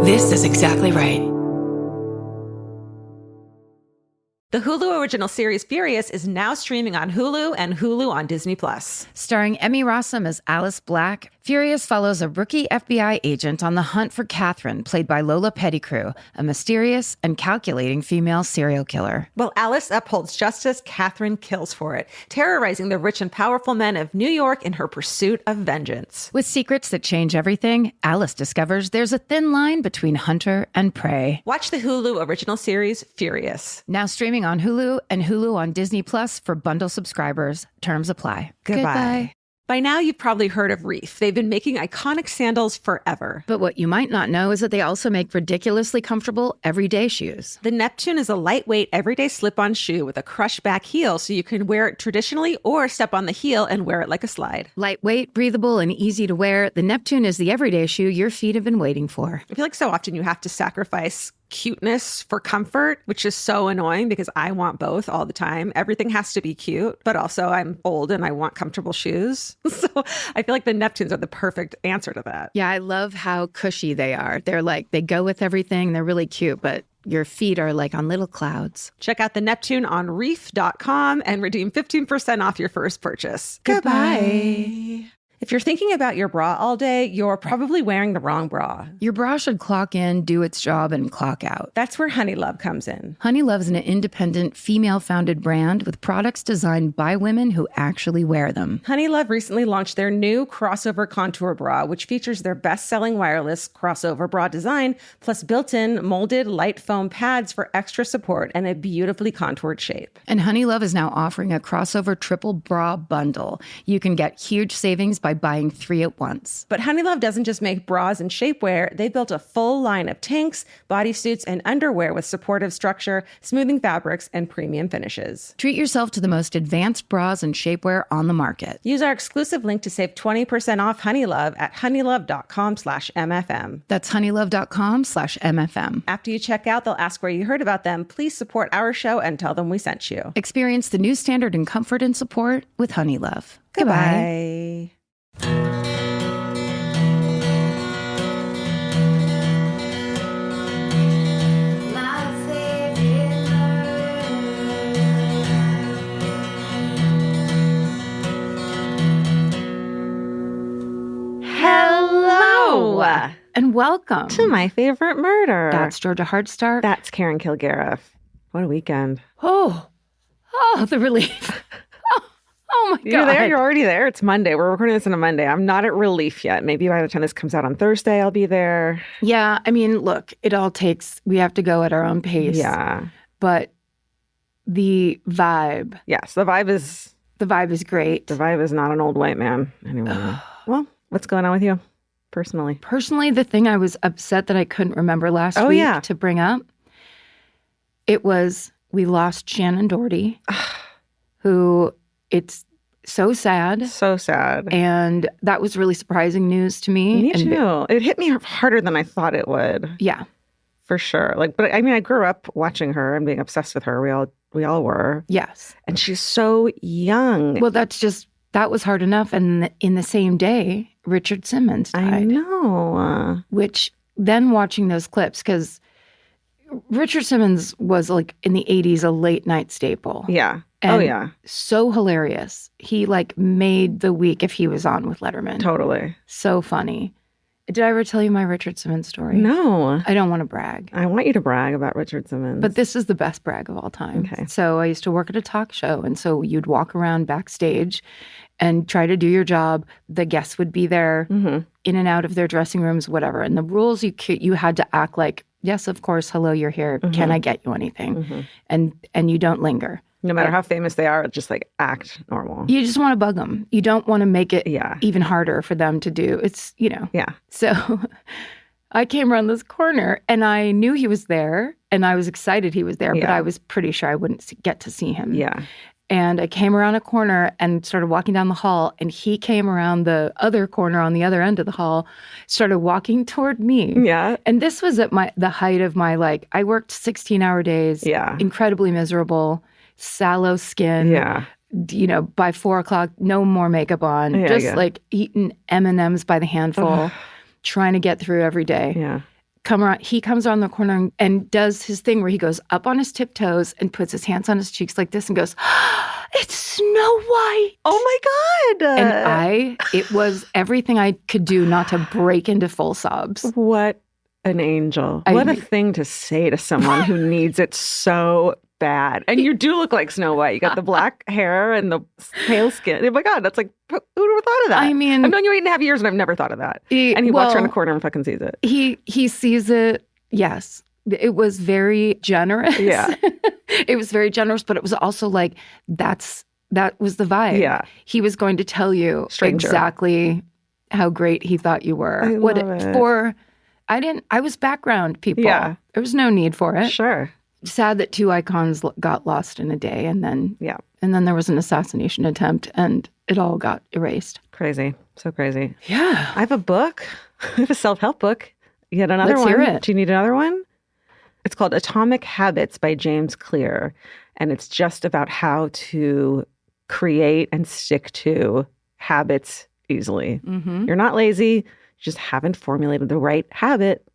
This is exactly right. The Hulu original series Furious is now streaming on Hulu and Hulu on Disney+. Starring Emmy Rossum as Alice Black, Furious follows a rookie FBI agent on the hunt for Catherine, played by Lola Pettigrew, a mysterious and calculating female serial killer. While Alice upholds justice, Catherine kills for it, terrorizing the rich and powerful men of New York in her pursuit of vengeance. With secrets that change everything, Alice discovers there's a thin line between hunter and prey. Watch the Hulu original series Furious. Now streaming on Hulu and Hulu on Disney Plus for bundle subscribers. Terms apply. Goodbye. By now, you've probably heard of Reef. They've been making iconic sandals forever. But what you might not know is that they also make ridiculously comfortable everyday shoes. The Neptune is a lightweight, everyday slip-on shoe with a crush-back heel, so you can wear it traditionally or step on the heel and wear it like a slide. Lightweight, breathable, and easy to wear, the Neptune is the everyday shoe your feet have been waiting for. I feel like so often you have to sacrifice cuteness for comfort, which is so annoying because I want both all the time. Everything has to be cute, but also I'm old and I want comfortable shoes. So I feel like the Neptunes are the perfect answer to that. Yeah, I love how cushy they are. They're like, they go with everything. They're really cute, but your feet are like on little clouds. Check out the Neptune on reef.com and redeem 15% off your first purchase. Goodbye. If you're thinking about your bra all day, you're probably wearing the wrong bra. Your bra should clock in, do its job, and clock out. That's where Honey Love comes in. Honey Love is an independent, female-founded brand with products designed by women who actually wear them. Honey Love recently launched their new crossover contour bra, which features their best-selling wireless crossover bra design, plus built-in molded light foam pads for extra support and a beautifully contoured shape. And Honey Love is now offering a crossover triple bra bundle. You can get huge savings by buying 3 at once. But Honey Love doesn't just make bras and shapewear. They built a full line of tanks, bodysuits, and underwear with supportive structure, smoothing fabrics, and premium finishes. Treat yourself to the most advanced bras and shapewear on the market. Use our exclusive link to save 20% off Honey Love at honeylove.com/MFM. That's honeylove.com/MFM. After you check out, they'll ask where you heard about them. Please support our show and tell them we sent you. Experience the new standard in comfort and support with Honey Love. Goodbye. Hello and welcome to My Favorite Murder. That's Georgia Hardstark. That's Karen Kilgariff. What a weekend. Oh, the relief. Oh my God. You're there? You're already there? It's Monday. We're recording this on a Monday. I'm not at relief yet. Maybe by the time this comes out on Thursday, I'll be there. Yeah. I mean, look, we have to go at our own pace. Yeah. But the vibe. Yes, the vibe is great. The vibe is not an old white man anymore. Well, what's going on with you personally? Personally, the thing I was upset that I couldn't remember last week to bring up, it was we lost Shannon Doherty, who it's so sad. So sad. And that was really surprising news to me. Me too. It hit me harder than I thought it would. Yeah. For sure. But I mean, I grew up watching her and being obsessed with her. We all were. Yes. And she's so young. Well, that was hard enough. And in the same day, Richard Simmons died. I know. Which then watching those clips, because Richard Simmons was like in the 80s a late night staple. Yeah. And so hilarious. He like made the week if he was on with Letterman. Totally. So funny. Did I ever tell you my Richard Simmons story? No. I don't want to brag. I want you to brag about Richard Simmons. But this is the best brag of all time. Okay. So I used to work at a talk show, and so you'd walk around backstage and try to do your job. The guests would be there, in and out of their dressing rooms, whatever. And the rules, you had to act like, yes, of course, hello, you're here. Can I get you anything? And you don't linger. No matter how famous they are, just like act normal. You just want to bug them. You don't want to make it even harder for them to do. It's, Yeah. So I came around this corner and I knew he was there and I was excited he was there, but I was pretty sure I wouldn't get to see him. Yeah. And I came around a corner and started walking down the hall, and he came around the other corner on the other end of the hall, started walking toward me. Yeah. And this was at the height of my, I worked 16-hour days. Yeah. Incredibly miserable. Sallow skin. Yeah. By 4:00, no more makeup on. Eating M&Ms by the handful, trying to get through every day. Yeah. come around. He comes around the corner and does his thing where he goes up on his tiptoes and puts his hands on his cheeks like this and goes, "It's Snow White." Oh my God. And it was everything I could do not to break into full sobs. What an angel. What a thing to say to someone who needs it so bad. And you do look like Snow White. You got the black hair and the pale skin. Oh my God, that's like, who would have thought of that? I mean, I've known you 8.5 years and I've never thought of that. And he walks around the corner and fucking sees it. He sees it. Yes. It was very generous. Yeah. It was very generous, but it was also like, that was the vibe. Yeah. He was going to tell you exactly how great he thought you were. I was background people. Yeah. There was no need for it. Sure. Sad that 2 icons got lost in a day, and then there was an assassination attempt, and it all got erased. Crazy. So crazy. Yeah. I have a book. I have a self-help book. Yet another Let's one. hear it. Do you need another one? It's called Atomic Habits by James Clear. And it's just about how to create and stick to habits easily. Mm-hmm. You're not lazy. You just haven't formulated the right habit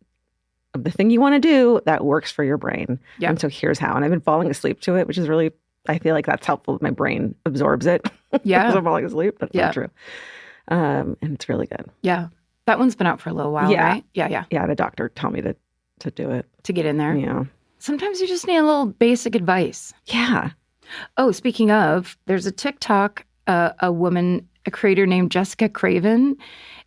of the thing you want to do that works for your brain. Yeah. And so here's how. And I've been falling asleep to it, which is really, I feel like that's helpful. My brain absorbs it. Yeah. Because I'm falling asleep. That's not true. And it's really good. Yeah. That one's been out for a little while, right? Yeah. Yeah. Yeah. The doctor told me to do it. To get in there. Yeah. Sometimes you just need a little basic advice. Yeah. Oh, speaking of, there's a TikTok, a creator named Jessica Craven,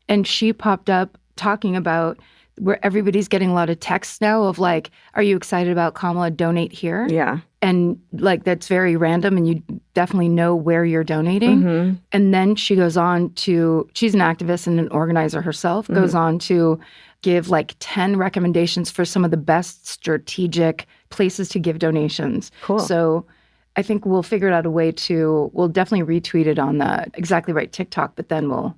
and she popped up talking about where everybody's getting a lot of texts now of like, are you excited about Kamala? Donate here. Yeah. And like, that's very random and you definitely know where you're donating. Mm-hmm. And then she goes on to, she's an activist and an organizer herself, goes on to give like 10 recommendations for some of the best strategic places to give donations. Cool. So I think we'll figure out a way we'll definitely retweet it on the Exactly Right TikTok, but then we'll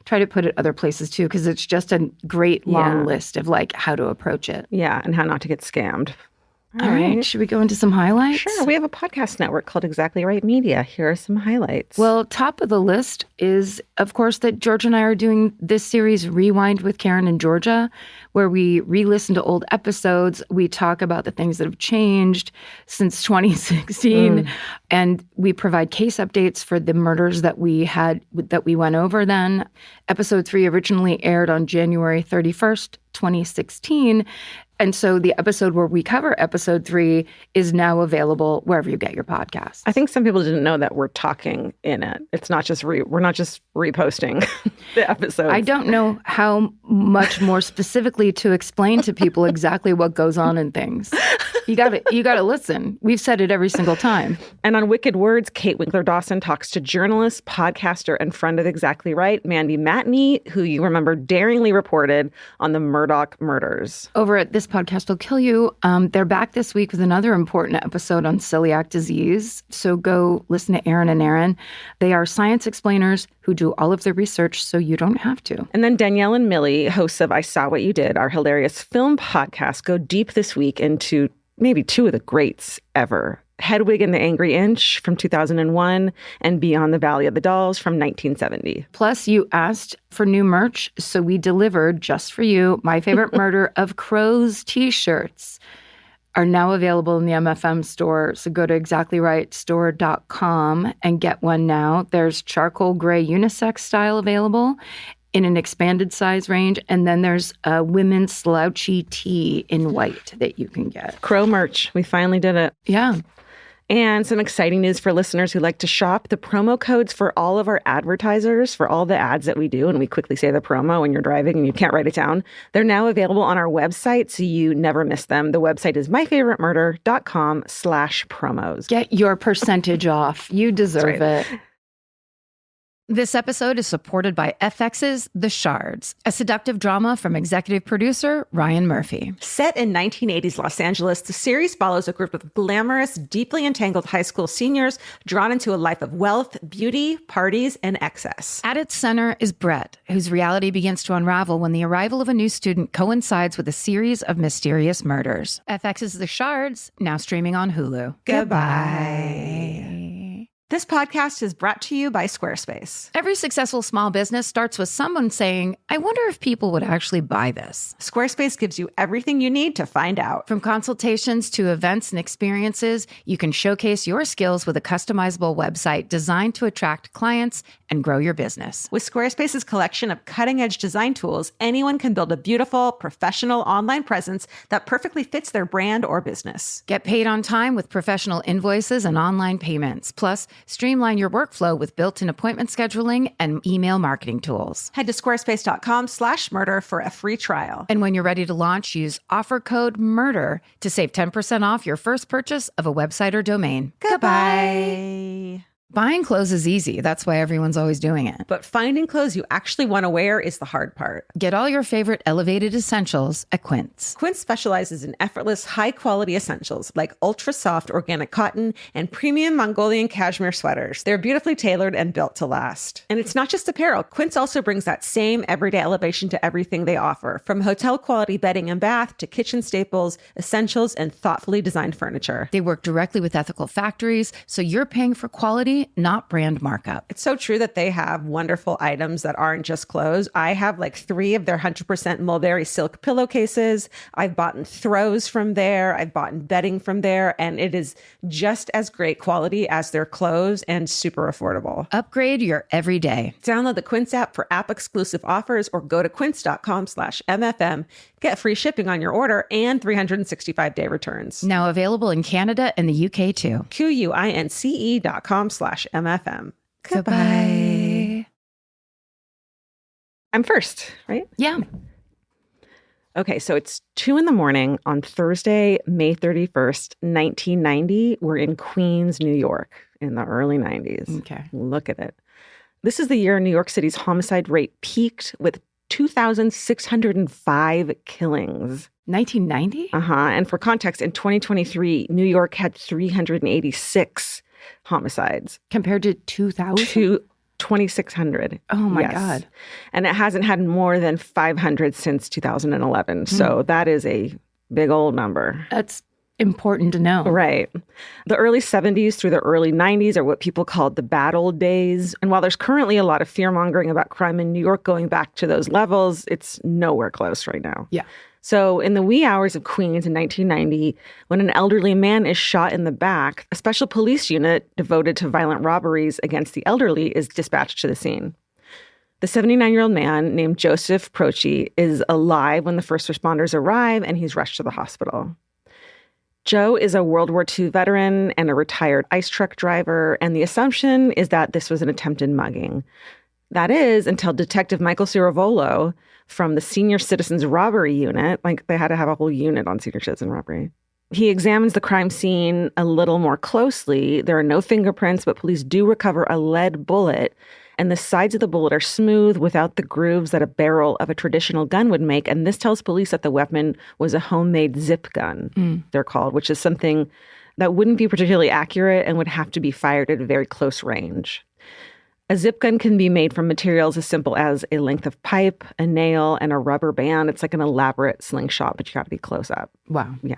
try to put it other places too, because it's just a great long list of like how to approach it. Yeah, and how not to get scammed. All right. Should we go into some highlights? Sure. We have a podcast network called Exactly Right Media. Here are some highlights. Well, top of the list is, of course, that Georgia and I are doing this series, Rewind with Karen and Georgia, where we re-listen to old episodes. We talk about the things that have changed since 2016. And we provide case updates for the murders that we went over then. Episode 3 originally aired on January 31st, 2016. And so the episode where we cover episode 3 is now available wherever you get your podcasts. I think some people didn't know that we're talking in it. It's not just we're not just reposting the episodes. I don't know how much more specifically to explain to people exactly what goes on in things. You got to listen. We've said it every single time. And on Wicked Words, Kate Winkler-Dawson talks to journalist, podcaster, and friend of Exactly Right, Mandy Matney, who you remember daringly reported on the Murdaugh murders. Over at This Podcast Will Kill You, they're back this week with another important episode on celiac disease. So go listen to Aaron and Aaron. They are science explainers who do all of the research so you don't have to. And then Danielle and Millie, hosts of I Saw What You Did, our hilarious film podcast, go deep this week into maybe 2 of the greats ever. Hedwig and the Angry Inch from 2001 and Beyond the Valley of the Dolls from 1970. Plus, you asked for new merch, so we delivered just for you. My Favorite Murder of Crows t-shirts are now available in the MFM store. So go to exactlyrightstore.com and get one now. There's charcoal gray unisex style available in an expanded size range. And then there's a women's slouchy tee in white that you can get. Crow merch. We finally did it. Yeah. And some exciting news for listeners who like to shop. The promo codes for all of our advertisers, for all the ads that we do, and we quickly say the promo when you're driving and you can't write it down, they're now available on our website so you never miss them. The website is myfavoritemurder.com/promos. Get your percentage off. You deserve it. This episode is supported by FX's The Shards, a seductive drama from executive producer Ryan Murphy. Set in 1980s Los Angeles, the series follows a group of glamorous, deeply entangled high school seniors drawn into a life of wealth, beauty, parties, and excess. At its center is Brett, whose reality begins to unravel when the arrival of a new student coincides with a series of mysterious murders. FX's The Shards, now streaming on Hulu. Goodbye. This podcast is brought to you by Squarespace. Every successful small business starts with someone saying, I wonder if people would actually buy this. Squarespace gives you everything you need to find out. From consultations to events and experiences, you can showcase your skills with a customizable website designed to attract clients and grow your business. With Squarespace's collection of cutting-edge design tools, anyone can build a beautiful, professional online presence that perfectly fits their brand or business. Get paid on time with professional invoices and online payments. Plus, streamline your workflow with built-in appointment scheduling and email marketing tools. Head to squarespace.com/murder for a free trial. And when you're ready to launch, use offer code MURDER to save 10% off your first purchase of a website or domain. Goodbye. Buying clothes is easy. That's why everyone's always doing it. But finding clothes you actually want to wear is the hard part. Get all your favorite elevated essentials at Quince. Quince specializes in effortless, high-quality essentials like ultra-soft organic cotton and premium Mongolian cashmere sweaters. They're beautifully tailored and built to last. And it's not just apparel. Quince also brings that same everyday elevation to everything they offer, from hotel-quality bedding and bath to kitchen staples, essentials, and thoughtfully designed furniture. They work directly with ethical factories, so you're paying for quality, not brand markup. It's so true that they have wonderful items that aren't just clothes. I have like 3 of their 100% mulberry silk pillowcases. I've bought throws from there. I've bought bedding from there. And it is just as great quality as their clothes and super affordable. Upgrade your everyday. Download the Quince app for app-exclusive offers or go to quince.com/MFM. Get free shipping on your order and 365-day returns. Now available in Canada and the UK too. QUINCE.com/MFM. Goodbye. I'm first, right? Yeah. Okay, so it's 2 a.m. on Thursday, May 31st, 1990. We're in Queens, New York in the early 90s. Okay. Look at it. This is the year New York City's homicide rate peaked with 2,605 killings. 1990? And for context, in 2023, New York had 386 homicides. Compared to 2,000? To 2,600. Oh my Yes. God. And it hasn't had more than 500 since 2011. So that is a big old number. That's important to know. Right. The early 70s through the early 90s are what people called the bad old days. And while there's currently a lot of fear-mongering about crime in New York going back to those levels, it's nowhere close right now. Yeah. So in the wee hours of Queens in 1990, when an elderly man is shot in the back, a special police unit devoted to violent robberies against the elderly is dispatched to the scene. The 79-year-old man named Joseph Prochi is alive when the first responders arrive, and he's rushed to the hospital. Joe is a World War II veteran and a retired ice truck driver, and the assumption is that this was an attempted mugging. That is, until Detective Michael Ciravolo from the Senior Citizens Robbery Unit, like they had to have a whole unit on senior citizen robbery. He examines the crime scene a little more closely. There are no fingerprints, but police do recover a lead bullet, and the sides of the bullet are smooth without the grooves that a barrel of a traditional gun would make. And this tells police that the weapon was a homemade zip gun, they're called, which is something that wouldn't be particularly accurate and would have to be fired at a very close range. A zip gun can be made from materials as simple as a length of pipe, a nail, and a rubber band. It's like an elaborate slingshot, but you got to be close up. Wow. Yeah.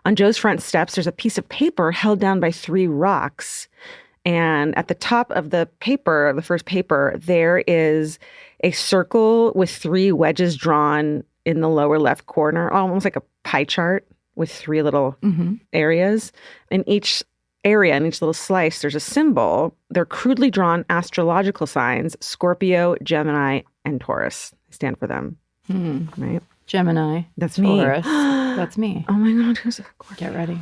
On Joe's front steps, there's a piece of paper held down by 3 rocks. And at the top of the paper, the first paper, there is a circle with 3 wedges drawn in the lower left corner, almost like a pie chart with 3 little areas. In each area, in each little slice, there's a symbol. They're crudely drawn astrological signs: Scorpio, Gemini, and Taurus. I stand for them. Right? Gemini. That's me. Taurus. That's me. Oh my God, who's a Scorpio? Get ready.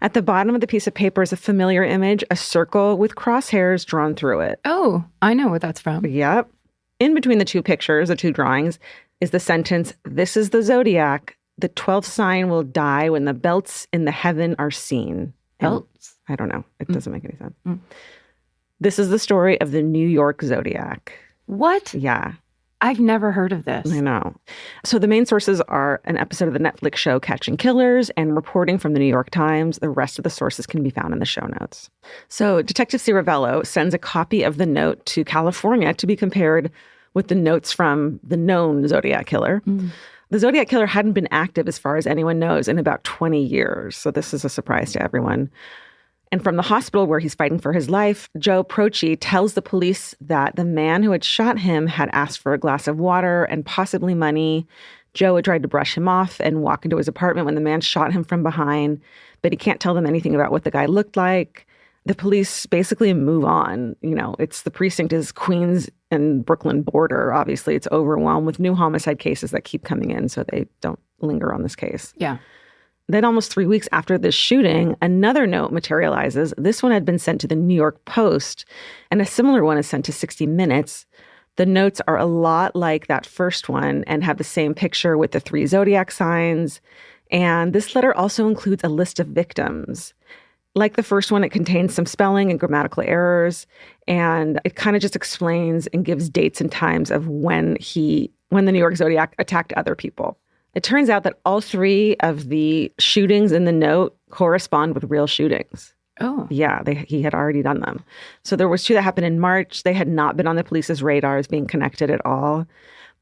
At the bottom of the piece of paper is a familiar image, a circle with crosshairs drawn through it. Oh, I know what that's from. Yep. In between the 2 pictures, the 2 drawings, is the sentence, "This is the Zodiac. The 12th sign will die when the belts in the heaven are seen." Belts? I don't know. It doesn't make any sense. This is the story of the New York Zodiac. What? Yeah. I've never heard of this. I know. So the main sources are an episode of the Netflix show Catching Killers and reporting from the New York Times. The rest of the sources can be found in the show notes. So Detective Ciravello sends a copy of the note to California to be compared with the notes from the known Zodiac Killer. The Zodiac Killer hadn't been active, as far as anyone knows, in about 20 years. So this is a surprise to everyone. And from the hospital where he's fighting for his life, Joe Proci tells the police that the man who had shot him had asked for a glass of water and possibly money. Joe had tried to brush him off and walk into his apartment when the man shot him from behind, but he can't tell them anything about what the guy looked like. The police basically move on. It's the precinct is Queens and Brooklyn border. Obviously, it's overwhelmed with new homicide cases that keep coming in, so they don't linger on this case. Yeah. Then almost 3 weeks after this shooting, another note materializes. This one had been sent to the New York Post, and a similar one is sent to 60 Minutes. The notes are a lot like that first one and have the same picture with the 3 zodiac signs. And this letter also includes a list of victims. Like the first one, it contains some spelling and grammatical errors, and it kind of just explains and gives dates and times of when the New York Zodiac attacked other people. It turns out that all 3 of the shootings in the note correspond with real shootings. Oh. Yeah, he had already done them. So there was 2 that happened in March. They had not been on the police's radar as being connected at all.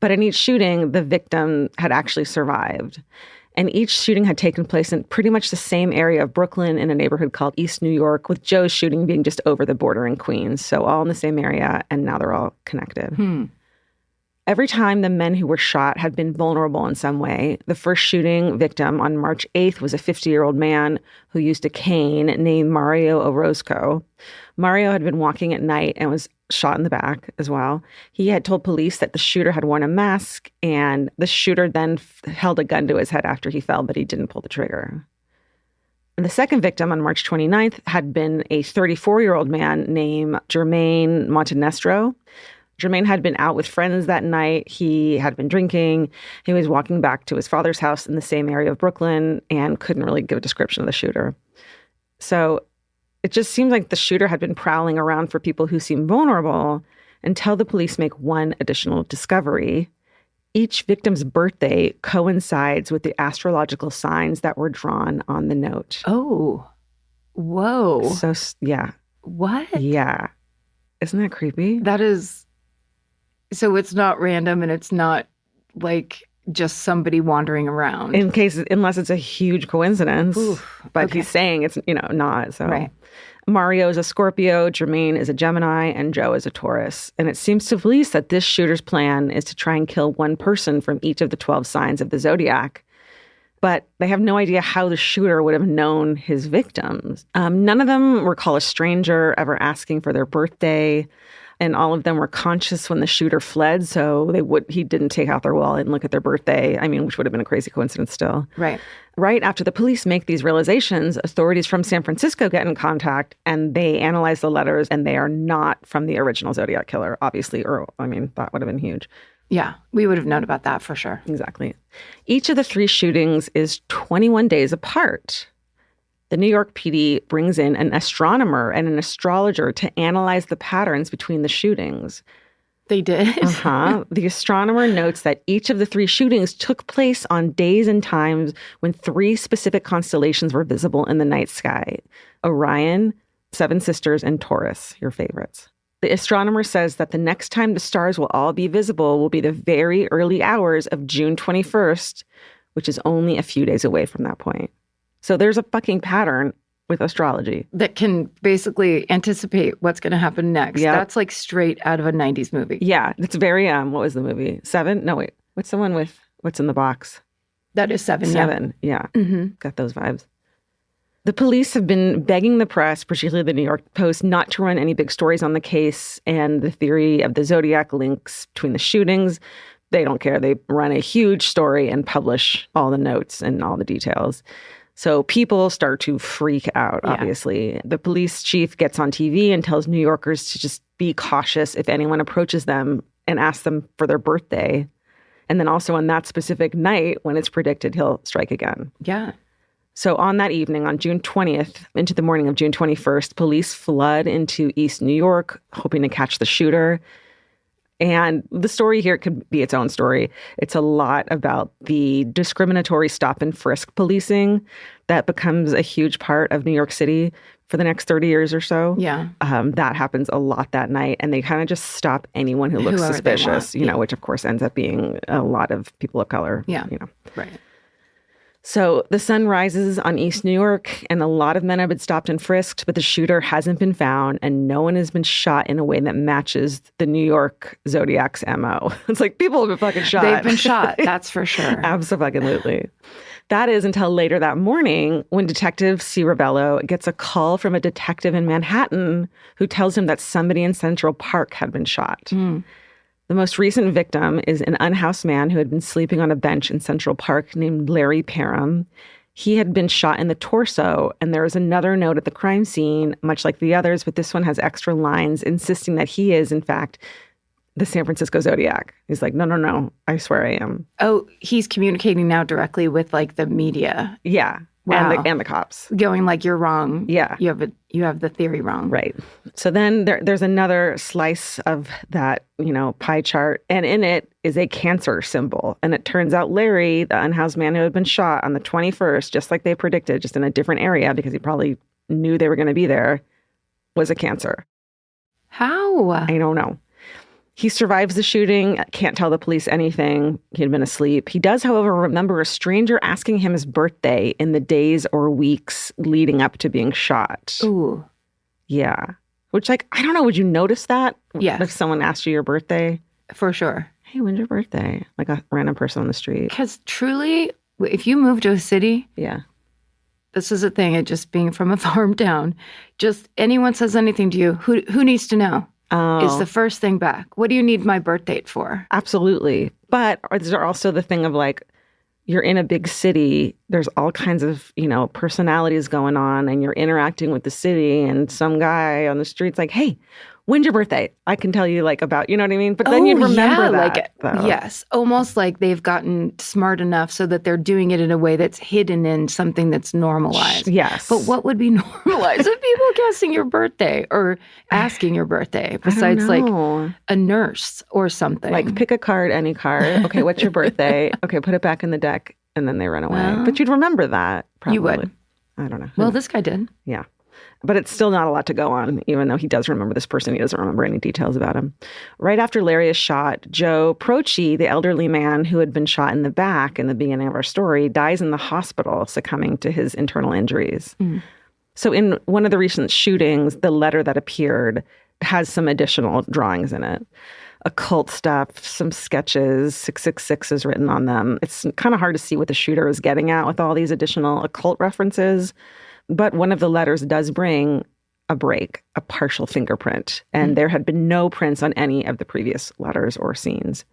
But in each shooting, the victim had actually survived. And each shooting had taken place in pretty much the same area of Brooklyn in a neighborhood called East New York, with Joe's shooting being just over the border in Queens. So all in the same area, and now they're all connected. Every time the men who were shot had been vulnerable in some way. The first shooting victim on March 8th was a 50-year-old man who used a cane named Mario Orozco. Mario had been walking at night and was shot in the back as well. He had told police that the shooter had worn a mask, and the shooter then held a gun to his head after he fell, but he didn't pull the trigger. And the second victim on March 29th had been a 34-year-old man named Jermaine Montenestro. Jermaine had been out with friends that night. He had been drinking. He was walking back to his father's house in the same area of Brooklyn and couldn't really give a description of the shooter. So it just seems like the shooter had been prowling around for people who seem vulnerable until the police make one additional discovery. Each victim's birthday coincides with the astrological signs that were drawn on the note. Oh. Whoa. So, yeah. What? Yeah. Isn't that creepy? That is... So it's not random, and it's not like just somebody wandering around. Unless it's a huge coincidence. Oof, but okay. he's saying it's, not. So Right. Mario is a Scorpio, Jermaine is a Gemini, and Joe is a Taurus. And it seems to police that this shooter's plan is to try and kill one person from each of the 12 signs of the zodiac. But they have no idea how the shooter would have known his victims. None of them recall a stranger ever asking for their birthday. And all of them were conscious when the shooter fled, so he didn't take out their wallet and look at their birthday. Which would have been a crazy coincidence still. Right. Right after the police make these realizations, authorities from San Francisco get in contact and they analyze the letters, and they are not from the original Zodiac Killer, obviously. That would have been huge. Yeah, we would have known about that for sure. Exactly. Each of the 3 shootings is 21 days apart. The New York PD brings in an astronomer and an astrologer to analyze the patterns between the shootings. They did? The astronomer notes that each of the 3 shootings took place on days and times when 3 specific constellations were visible in the night sky: Orion, Seven Sisters, and Taurus, your favorites. The astronomer says that the next time the stars will all be visible will be the very early hours of June 21st, which is only a few days away from that point. So there's a fucking pattern with astrology. That can basically anticipate what's going to happen next. Yep. That's like straight out of a 90s movie. Yeah, it's very, what was the movie? 7? No, wait. What's the one with what's in the box? That is 7, 7, yeah. Got those vibes. The police have been begging the press, particularly the New York Post, not to run any big stories on the case and the theory of the Zodiac links between the shootings. They don't care. They run a huge story and publish all the notes and all the details. So people start to freak out, obviously. Yeah. The police chief gets on TV and tells New Yorkers to just be cautious if anyone approaches them and asks them for their birthday. And then also on that specific night, when it's predicted he'll strike again. Yeah. So on that evening, on June 20th, into the morning of June 21st, police flood into East New York, hoping to catch the shooter. And the story here could be its own story. It's a lot about the discriminatory stop and frisk policing that becomes a huge part of New York City for the next 30 years or so. Yeah. That happens a lot that night. And they kind of just stop anyone who looks suspicious, which of course ends up being a lot of people of color. Yeah. You know. Right. So the sun rises on East New York, and a lot of men have been stopped and frisked, but the shooter hasn't been found, and no one has been shot in a way that matches the New York Zodiac's MO. It's like people have been fucking shot. They've been shot, that's for sure. Absolutely. That is until later that morning when Detective C. Ravello gets a call from a detective in Manhattan who tells him that somebody in Central Park had been shot. The most recent victim is an unhoused man who had been sleeping on a bench in Central Park named Larry Parham. He had been shot in the torso, and there is another note at the crime scene, much like the others, but this one has extra lines insisting that he is, in fact, the San Francisco Zodiac. He's like, no, I swear I am. Oh, he's communicating now directly with like the media. Yeah. Wow. And the cops. Going like, you're wrong. Yeah. You have the theory wrong. Right. So then there's another slice of that, pie chart. And in it is a cancer symbol. And it turns out Larry, the unhoused man who had been shot on the 21st, just like they predicted, just in a different area because he probably knew they were going to be there, was a cancer. How? I don't know. He survives the shooting, can't tell the police anything. He had been asleep. He does, however, remember a stranger asking him his birthday in the days or weeks leading up to being shot. Ooh. Yeah. Which, I don't know, would you notice that? Yes. If someone asked you your birthday? For sure. Hey, when's your birthday? Like a random person on the street. Because truly, if you move to a city, Yeah. this is a thing, it just being from a farm town, just anyone says anything to you, who needs to know? Oh. Is the first thing back. What do you need my birth date for? Absolutely. But is there also the thing of like, you're in a big city, there's all kinds of, personalities going on, and you're interacting with the city, and some guy on the street's like, hey, when's your birthday? I can tell you about, you know what I mean? But then you'd remember that. Yes. Almost like they've gotten smart enough so that they're doing it in a way that's hidden in something that's normalized. Yes. But what would be normalized if people guessing your birthday or asking your birthday besides like a nurse or something? Like pick a card, any card. Okay, what's your birthday? Okay, put it back in the deck, and then they run away. But you'd remember that, probably. You would. I don't know. Well, this guy did. Yeah. But it's still not a lot to go on, even though he does remember this person. He doesn't remember any details about him. Right after Larry is shot, Joe Proci, the elderly man who had been shot in the back in the beginning of our story, dies in the hospital, succumbing to his internal injuries. So in one of the recent shootings, the letter that appeared has some additional drawings in it. Occult stuff, some sketches, 666 is written on them. It's kind of hard to see what the shooter is getting at with all these additional occult references. But one of the letters does bring a break, a partial fingerprint, and there had been no prints on any of the previous letters or scenes.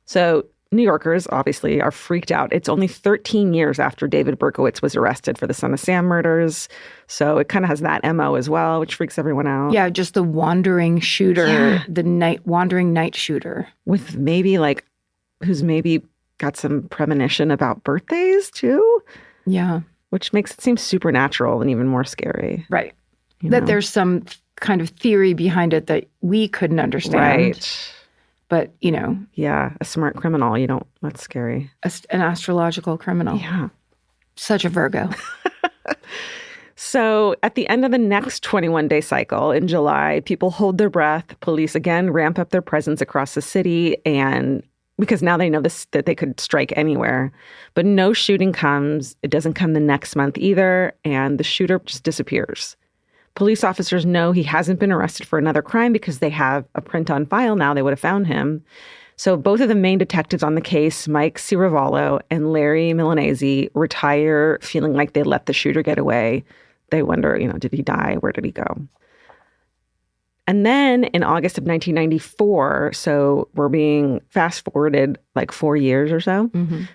So New Yorkers, obviously, are freaked out. It's only 13 years after David Berkowitz was arrested for the Son of Sam murders. So it kind of has that MO as well, which freaks everyone out. Yeah, just the wandering shooter, the wandering night shooter. With maybe who's maybe got some premonition about birthdays too. Yeah. Which makes it seem supernatural and even more scary. Right. That there's some kind of theory behind it that we couldn't understand. Right. But, Yeah, a smart criminal. That's scary. An astrological criminal. Yeah. Such a Virgo. So at the end of the next 21-day cycle in July, people hold their breath. Police again ramp up their presence across the city, and because now they know that they could strike anywhere. But no shooting comes. It doesn't come the next month either. And the shooter just disappears. Police officers know he hasn't been arrested for another crime because they have a print on file now. They would have found him. So both of the main detectives on the case, Mike Ciravallo and Larry Milanese, retire feeling like they let the shooter get away. They wonder, did he die? Where did he go? And then in August of 1994, so we're being fast forwarded 4 years or so,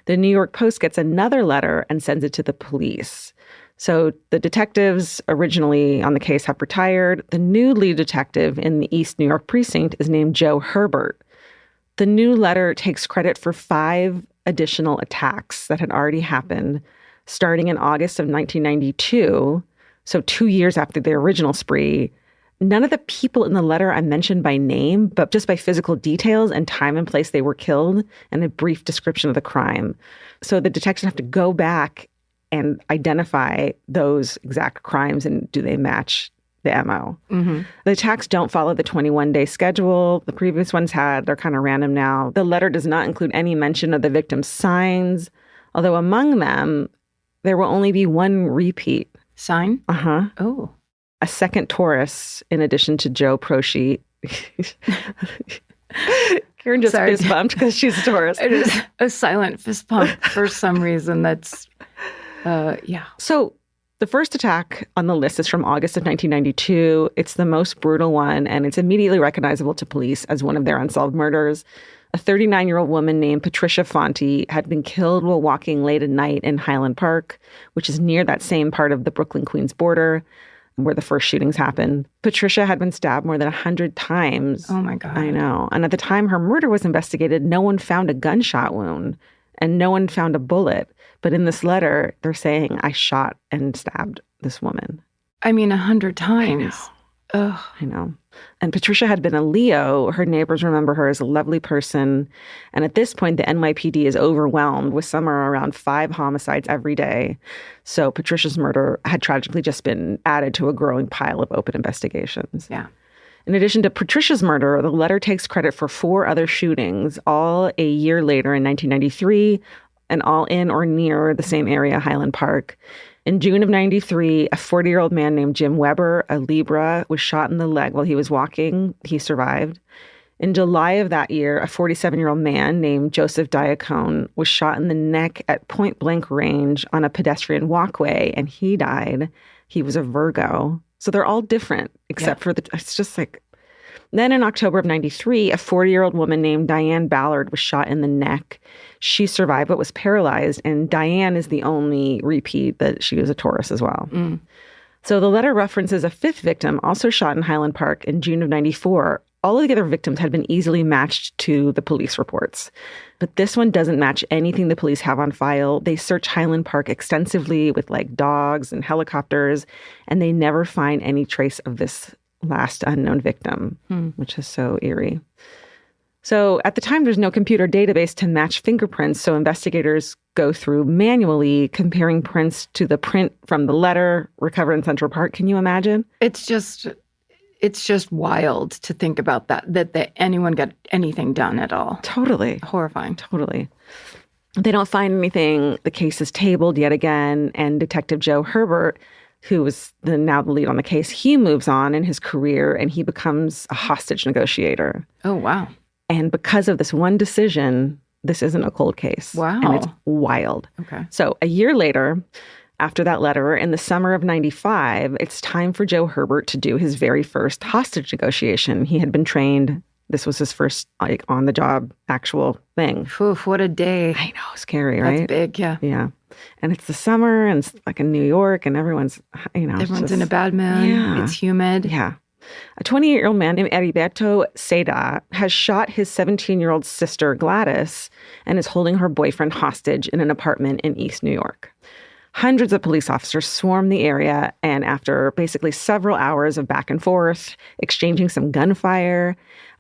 the New York Post gets another letter and sends it to the police. So the detectives originally on the case have retired. The new lead detective in the East New York precinct is named Joe Herbert. The new letter takes credit for 5 additional attacks that had already happened starting in August of 1992, so 2 years after the original spree. None of the people in the letter I mentioned by name, but just by physical details and time and place they were killed and a brief description of the crime. So the detectives have to go back and identify those exact crimes and do they match the MO. The attacks don't follow the 21-day schedule. The previous ones had. They're kind of random now. The letter does not include any mention of the victim's signs, although among them, there will only be one repeat. Sign? Uh-huh. Oh. A second Taurus in addition to Joe Prosciut. Karen just fist bumped because she's a Taurus. It is a silent fist bump for some reason. That's, yeah. So the first attack on the list is from August of 1992. It's the most brutal one, and it's immediately recognizable to police as one of their unsolved murders. A 39-year-old woman named Patricia Fonte had been killed while walking late at night in Highland Park, which is near that same part of the Brooklyn-Queens border where the first shootings happened. Patricia had been stabbed more than 100 times. Oh, my God. I know. And at the time her murder was investigated, no one found a gunshot wound and no one found a bullet. But in this letter, they're saying, I shot and stabbed this woman. I mean, 100 times. I know. And Patricia had been a Leo. Her neighbors remember her as a lovely person. And at this point, the NYPD is overwhelmed with somewhere around 5 homicides every day. So Patricia's murder had tragically just been added to a growing pile of open investigations. Yeah. In addition to Patricia's murder, the letter takes credit for 4 other shootings, all a year later in 1993, and all in or near the same area, Highland Park. In June of 93, a 40-year-old man named Jim Weber, a Libra, was shot in the leg while he was walking. He survived. In July of that year, a 47-year-old man named Joseph Diacone was shot in the neck at point-blank range on a pedestrian walkway, and he died. He was a Virgo. So they're all different, except for it's just like... Then in October of 93, a 40-year-old woman named Diane Ballard was shot in the neck. She survived but was paralyzed, and Diane is the only repeat that she was a Taurus as well. So the letter references a 5th victim also shot in Highland Park in June of 94. All of the other victims had been easily matched to the police reports. But this one doesn't match anything the police have on file. They search Highland Park extensively with like dogs and helicopters, and they never find any trace of this last unknown victim, which is so eerie. So at the time, there's no computer database to match fingerprints, so investigators go through manually comparing prints to the print from the letter recovered in Central Park. Can you imagine? It's just wild to think about that anyone got anything done at all. Totally. Horrifying. Totally. They don't find anything. The case is tabled yet again, and Detective Joe Herbert, who was now the lead on the case, he moves on in his career and he becomes a hostage negotiator. Oh, wow. And because of this one decision, this isn't a cold case. Wow. And it's wild. Okay. So a year later, after that letter, in the summer of 95, it's time for Joe Herbert to do his very first hostage negotiation. He had been trained. This was his first on-the-job actual thing. Oof, what a day. I know, scary, right? That's big, yeah. Yeah. And it's the summer and it's like in New York and everyone's, Everyone's in a bad mood. Yeah. It's humid. Yeah. A 28-year-old man named Heriberto Seda has shot his 17-year-old sister Gladys and is holding her boyfriend hostage in an apartment in East New York. Hundreds of police officers swarm the area, and after basically several hours of back and forth, exchanging some gunfire,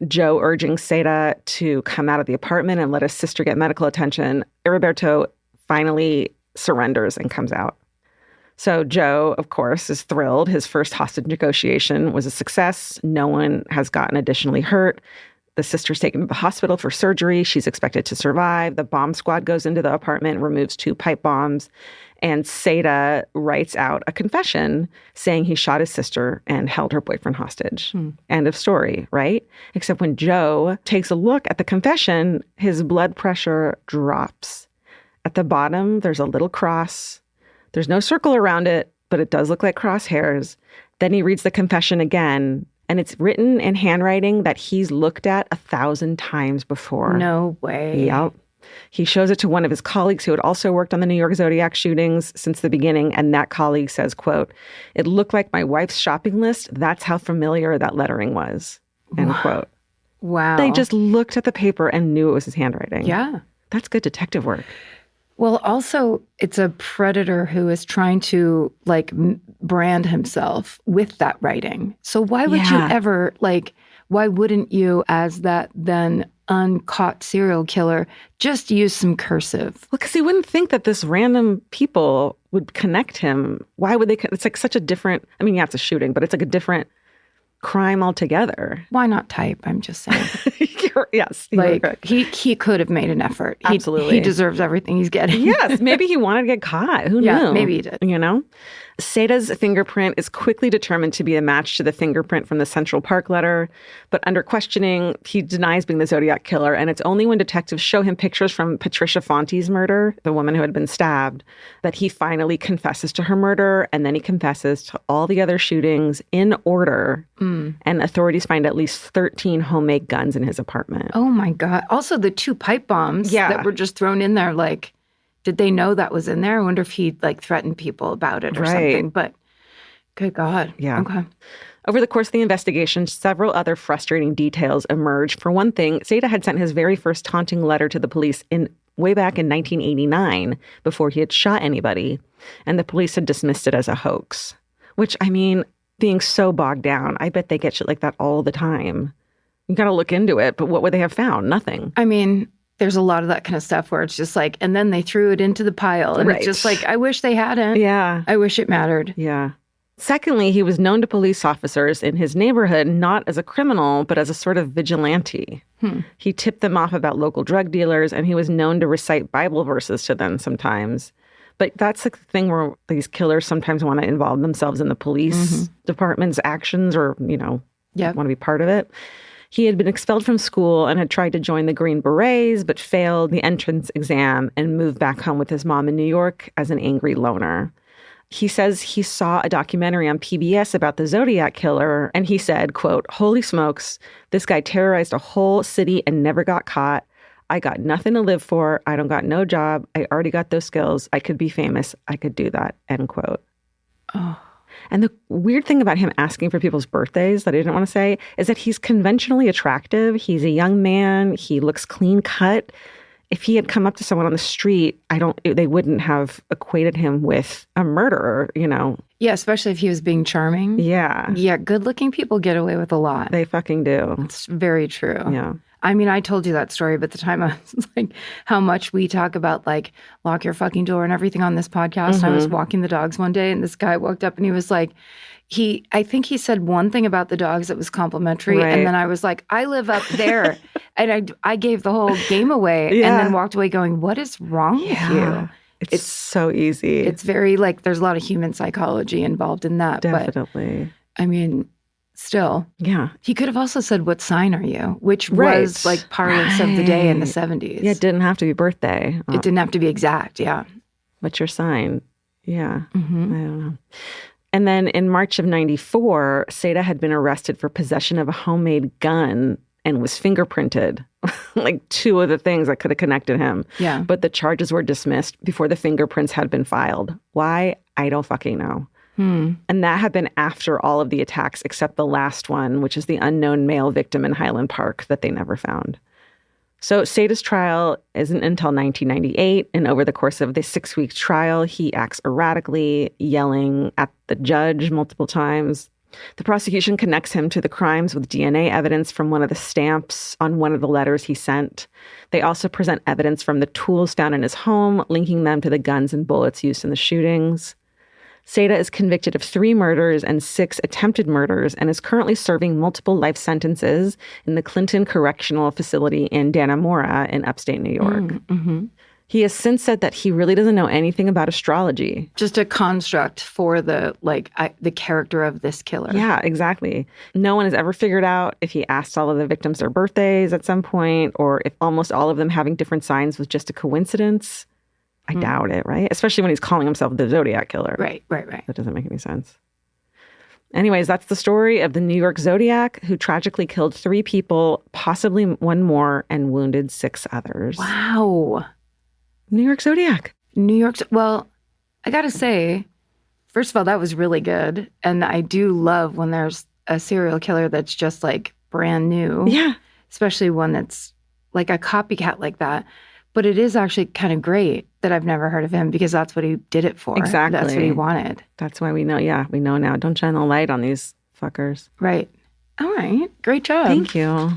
Joe urging Seda to come out of the apartment and let his sister get medical attention, Heriberto finally surrenders and comes out. So Joe, of course, is thrilled. His first hostage negotiation was a success. No one has gotten additionally hurt. The sister's taken to the hospital for surgery. She's expected to survive. The bomb squad goes into the apartment, removes 2 pipe bombs, and Seda writes out a confession saying he shot his sister and held her boyfriend hostage. End of story, right? Except when Joe takes a look at the confession, his blood pressure drops. At the bottom, there's a little cross. There's no circle around it, but it does look like crosshairs. Then he reads the confession again, and it's written in handwriting that he's looked at 1,000 times before. No way. Yep. He shows it to one of his colleagues who had also worked on the New York Zodiac shootings since the beginning, and that colleague says, quote, "It looked like my wife's shopping list. That's how familiar that lettering was," end quote. Wow. They just looked at the paper and knew it was his handwriting. Yeah. That's good detective work. Well, also, it's a predator who is trying to, brand himself with that writing. So why would you ever, why wouldn't you, as that then uncaught serial killer, just use some cursive? Well, because he wouldn't think that this random people would connect him. Why would they? It's like such a different, it's a shooting, but it's like a different crime altogether. Why not type? I'm just saying. Yes. Like, he could have made an effort. Absolutely. He deserves everything he's getting. Yes. Maybe he wanted to get caught. Who Yeah, knew? maybe he did. You know? Seta's fingerprint is quickly determined to be a match to the fingerprint from the Central Park letter, but under questioning, he denies being the Zodiac Killer, and it's only when detectives show him pictures from Patricia Fonte's murder, the woman who had been stabbed, that he finally confesses to her murder, and then he confesses to all the other shootings in order, and authorities find at least 13 homemade guns in his apartment. Oh my God. Also, the 2 pipe bombs that were just thrown in there, like, did they know that was in there? I wonder if he like threatened people about it or something. But good God. Yeah. Okay. Over the course of the investigation, several other frustrating details emerged. For one thing, Seta had sent his very first taunting letter to the police way back in 1989, before he had shot anybody, and the police had dismissed it as a hoax. Which, I mean, being so bogged down, I bet they get shit like that all the time. You got to look into it, but what would they have found? Nothing. I mean, there's a lot of that kind of stuff where it's just like, and then they threw it into the pile. And it's just like, I wish they hadn't. Yeah. I wish it mattered. Yeah. Secondly, he was known to police officers in his neighborhood not as a criminal, but as a sort of vigilante. He tipped them off about local drug dealers, and he was known to recite Bible verses to them sometimes. But that's the thing where these killers sometimes want to involve themselves in the police department's actions or, you know, want to be part of it. He had been expelled from school and had tried to join the Green Berets, but failed the entrance exam and moved back home with his mom in New York as an angry loner. He says he saw a documentary on PBS about the Zodiac Killer, and he said, quote, "Holy smokes, this guy terrorized a whole city and never got caught. I got nothing to live for. I don't got no job. I already got those skills. I could be famous. I could do that," end quote. Oh. And the weird thing about him asking for people's birthdays that I didn't want to say is that he's conventionally attractive. He's a young man. He looks clean cut. If he had come up to someone on the street, they wouldn't have equated him with a murderer, you know? Yeah, especially if he was being charming. Yeah. Yeah, good-looking people get away with a lot. They fucking do. It's very true. Yeah. I mean, I told you that story, but the time I was like, how much we talk about like lock your fucking door and everything on this podcast. I was walking the dogs one day and this guy walked up and he was like, I think he said one thing about the dogs that was complimentary. Right. And then I was like, I live up there. And I gave the whole game away and then walked away going, what is wrong with you? It's so easy. It's very like, there's a lot of human psychology involved in that. Definitely. But I mean, still. Yeah. He could have also said, what sign are you? Which was like parlance of the day in the 70s. Yeah, it didn't have to be birthday. It didn't have to be exact, yeah. What's your sign? Yeah. I don't know. And then in March of 94, Seta had been arrested for possession of a homemade gun and was fingerprinted. Like 2 of the things that could have connected him. Yeah. But the charges were dismissed before the fingerprints had been filed. Why? I don't fucking know. And that had been after all of the attacks except the last one, which is the unknown male victim in Highland Park that they never found. So Seta's trial isn't until 1998, and over the course of the 6-week trial, he acts erratically, yelling at the judge multiple times. The prosecution connects him to the crimes with DNA evidence from one of the stamps on one of the letters he sent. They also present evidence from the tools found in his home, linking them to the guns and bullets used in the shootings. Seta is convicted of 3 murders and 6 attempted murders and is currently serving multiple life sentences in the Clinton Correctional Facility in Dannemora in upstate New York. He has since said that he really doesn't know anything about astrology. Just a construct for the the character of this killer. Yeah, exactly. No one has ever figured out if he asked all of the victims their birthdays at some point or if almost all of them having different signs was just a coincidence. I doubt it, right? Especially when he's calling himself the Zodiac Killer. Right. That doesn't make any sense. Anyways, that's the story of the New York Zodiac, who tragically killed 3 people, possibly 1 more, and wounded 6 others. Wow. New York Zodiac. Well, I got to say, first of all, that was really good. And I do love when there's a serial killer that's just like brand new. Yeah. Especially one that's like a copycat like that. But it is actually kind of great that I've never heard of him because that's what he did it for. Exactly. That's what he wanted. That's why we know. Yeah, we know now. Don't shine the light on these fuckers. Right. All right. Great job. Thank you.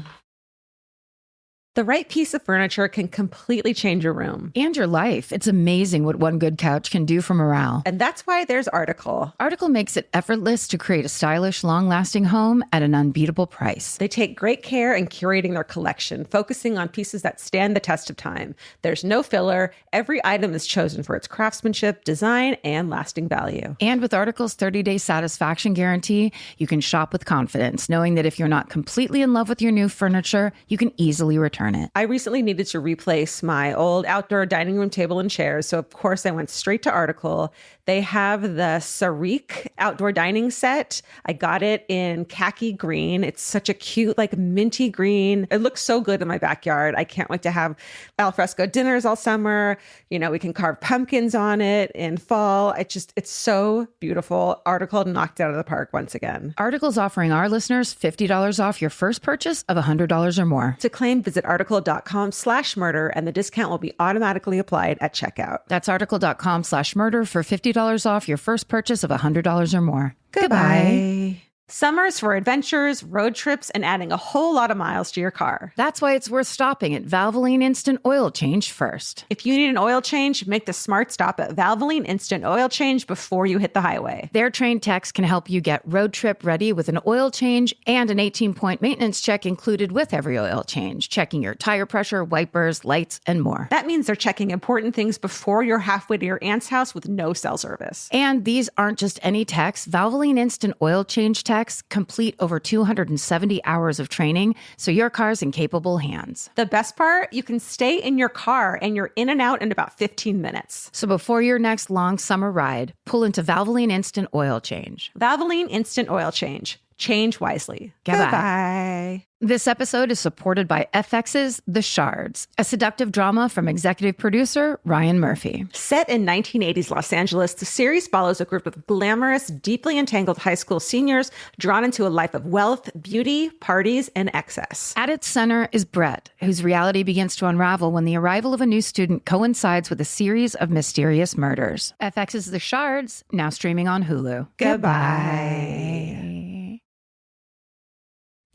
The right piece of furniture can completely change your room. And your life. It's amazing what one good couch can do for morale. And that's why there's Article. Article makes it effortless to create a stylish, long-lasting home at an unbeatable price. They take great care in curating their collection, focusing on pieces that stand the test of time. There's no filler. Every item is chosen for its craftsmanship, design, and lasting value. And with Article's 30-day satisfaction guarantee, you can shop with confidence, knowing that if you're not completely in love with your new furniture, you can easily return it. I recently needed to replace my old outdoor dining room table and chairs, so of course I went straight to Article. They have the Sarik outdoor dining set. I got it in khaki green. It's such a cute, like minty green. It looks so good in my backyard. I can't wait to have alfresco dinners all summer. You know, we can carve pumpkins on it in fall. It's so beautiful. Article knocked it out of the park once again. Article's offering our listeners $50 off your first purchase of $100 or more. To claim, visit article.com/murder, and the discount will be automatically applied at checkout. That's article.com/murder for $50 off your first purchase of $100 or more. Goodbye. Summer's for adventures, road trips, and adding a whole lot of miles to your car. That's why it's worth stopping at Valvoline Instant Oil Change first. If you need an oil change, make the smart stop at Valvoline Instant Oil Change before you hit the highway. Their trained techs can help you get road trip ready with an oil change and an 18-point maintenance check included with every oil change, checking your tire pressure, wipers, lights, and more. That means they're checking important things before you're halfway to your aunt's house with no cell service. And these aren't just any techs. Valvoline Instant Oil Change techs complete over 270 hours of training, so your car's in capable hands. The best part, you can stay in your car and you're in and out in about 15 minutes. So before your next long summer ride, pull into Valvoline Instant Oil Change. Valvoline Instant Oil Change. Change wisely. Goodbye. Goodbye. This episode is supported by FX's The Shards, a seductive drama from executive producer Ryan Murphy. Set in 1980s Los Angeles, the series follows a group of glamorous, deeply entangled high school seniors drawn into a life of wealth, beauty, parties, and excess. At its center is Brett, whose reality begins to unravel when the arrival of a new student coincides with a series of mysterious murders. FX's The Shards, now streaming on Hulu. Goodbye.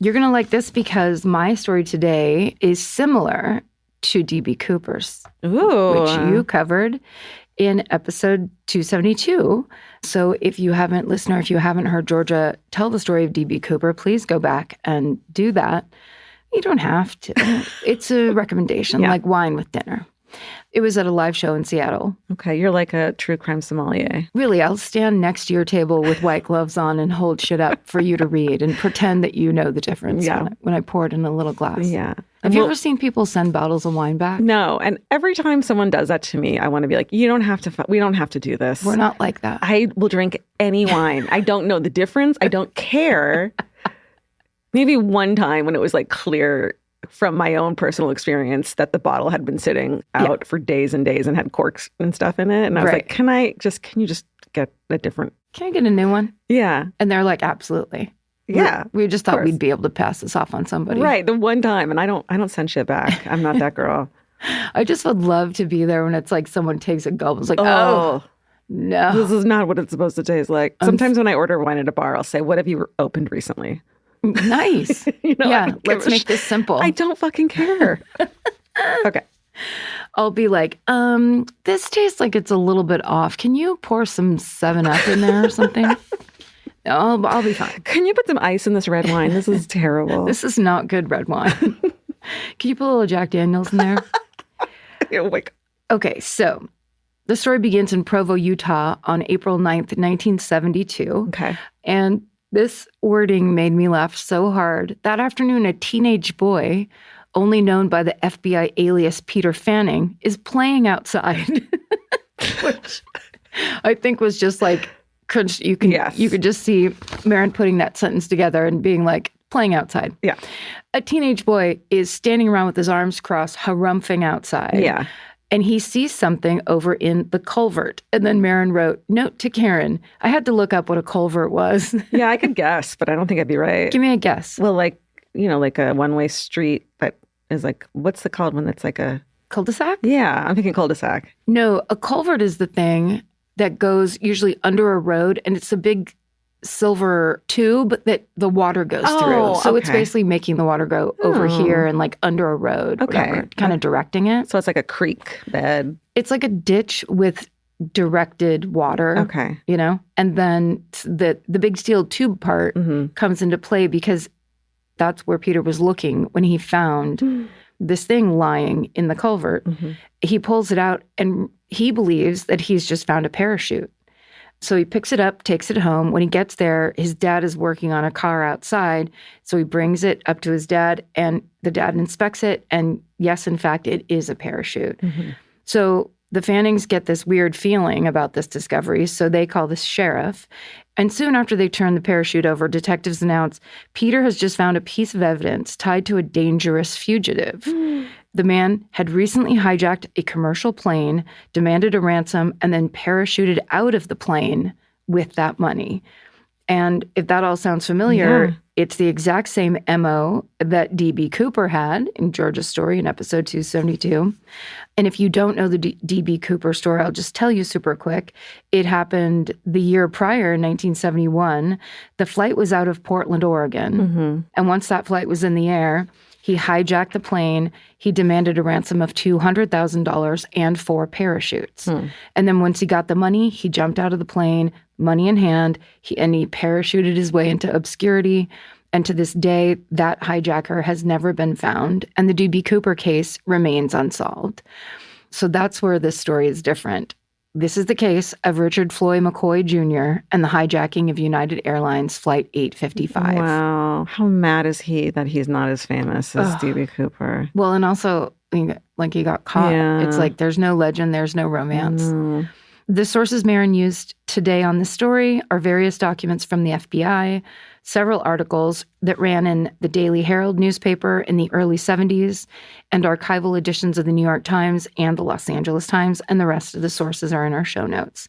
You're going to like this because my story today is similar to D.B. Cooper's, Ooh. which you covered in episode 272. So if you haven't listened or if you haven't heard Georgia tell the story of D.B. Cooper, please go back and do that. You don't have to. It's a recommendation, like wine with dinner. It was at a live show in Seattle. Okay, you're like a true crime sommelier. Really, I'll stand next to your table with white gloves on and hold shit up for you to read and pretend that you know the difference when I pour it in a little glass. Yeah. Have you ever seen people send bottles of wine back? No. And every time someone does that to me, I want to be like, we don't have to do this. We're not like that. I will drink any wine. I don't know the difference. I don't care. Maybe one time when it was like clear from my own personal experience that the bottle had been sitting out for days and days and had corks and stuff in it. And I was like, can you just get a different? Can I get a new one? Yeah. And they're like, absolutely. Yeah. We just thought we'd be able to pass this off on somebody. Right. The one time. And I don't send shit back. I'm not that girl. I just would love to be there when it's like someone takes a gulp. It's like, oh no. This is not what it's supposed to taste like. Sometimes when I order wine at a bar, I'll say, what have you opened recently? Nice. Let's make this simple. I don't fucking care. Okay. I'll be like, this tastes like it's a little bit off. Can you pour some 7-Up in there or something? I'll be fine. Can you put some ice in this red wine? This is terrible. This is not good red wine. Can you put a little Jack Daniels in there? Okay, so the story begins in Provo, Utah on April 9th, 1972. Okay. And this wording made me laugh so hard. That afternoon, a teenage boy, only known by the FBI alias Peter Fanning, is playing outside. Which I think was just like, you could just see Marin putting that sentence together and being like, playing outside. Yeah. A teenage boy is standing around with his arms crossed, harumphing outside. Yeah. And he sees something over in the culvert. And then Marin wrote, note to Karen, I had to look up what a culvert was. Yeah, I could guess, but I don't think I'd be right. Give me a guess. Well, like a one-way street that is like, what's it called when it's like a... Cul-de-sac? Yeah, I'm thinking cul-de-sac. No, a culvert is the thing that goes usually under a road, and it's a big silver tube that the water goes through. So it's basically making the water go over here and like under a road, kind of directing it. So it's like a creek bed. It's like a ditch with directed water. Okay. You know? And then the big steel tube part comes into play because that's where Peter was looking when he found this thing lying in the culvert. He pulls it out and he believes that he's just found a parachute. So he picks it up, takes it home. When he gets there, his dad is working on a car outside. So he brings it up to his dad and the dad inspects it. And yes, in fact, it is a parachute. So the Fannings get this weird feeling about this discovery. So they call the sheriff. And soon after they turn the parachute over, detectives announce Peter has just found a piece of evidence tied to a dangerous fugitive. The man had recently hijacked a commercial plane, demanded a ransom, and then parachuted out of the plane with that money. And if that all sounds familiar, it's the exact same MO that D.B. Cooper had in George's story in episode 272. And if you don't know the D.B. Cooper story, I'll just tell you super quick. It happened the year prior, in 1971. The flight was out of Portland, Oregon. And once that flight was in the air, he hijacked the plane. He demanded a ransom of $200,000 and 4 parachutes. And then once he got the money, he jumped out of the plane, money in hand, he parachuted his way into obscurity. And to this day, that hijacker has never been found. And the D.B. Cooper case remains unsolved. So that's where this story is different. This is the case of Richard Floyd McCoy Jr. and the hijacking of United Airlines Flight 855. Wow. How mad is he that he's not as famous as D.B. Cooper? Well, and also, like, he got caught. Yeah. It's like there's no legend, there's no romance. The sources Marin used today on this story are various documents from the FBI, several articles that ran in the Daily Herald newspaper in the early 70s, and archival editions of the New York Times and the Los Angeles Times, and the rest of the sources are in our show notes.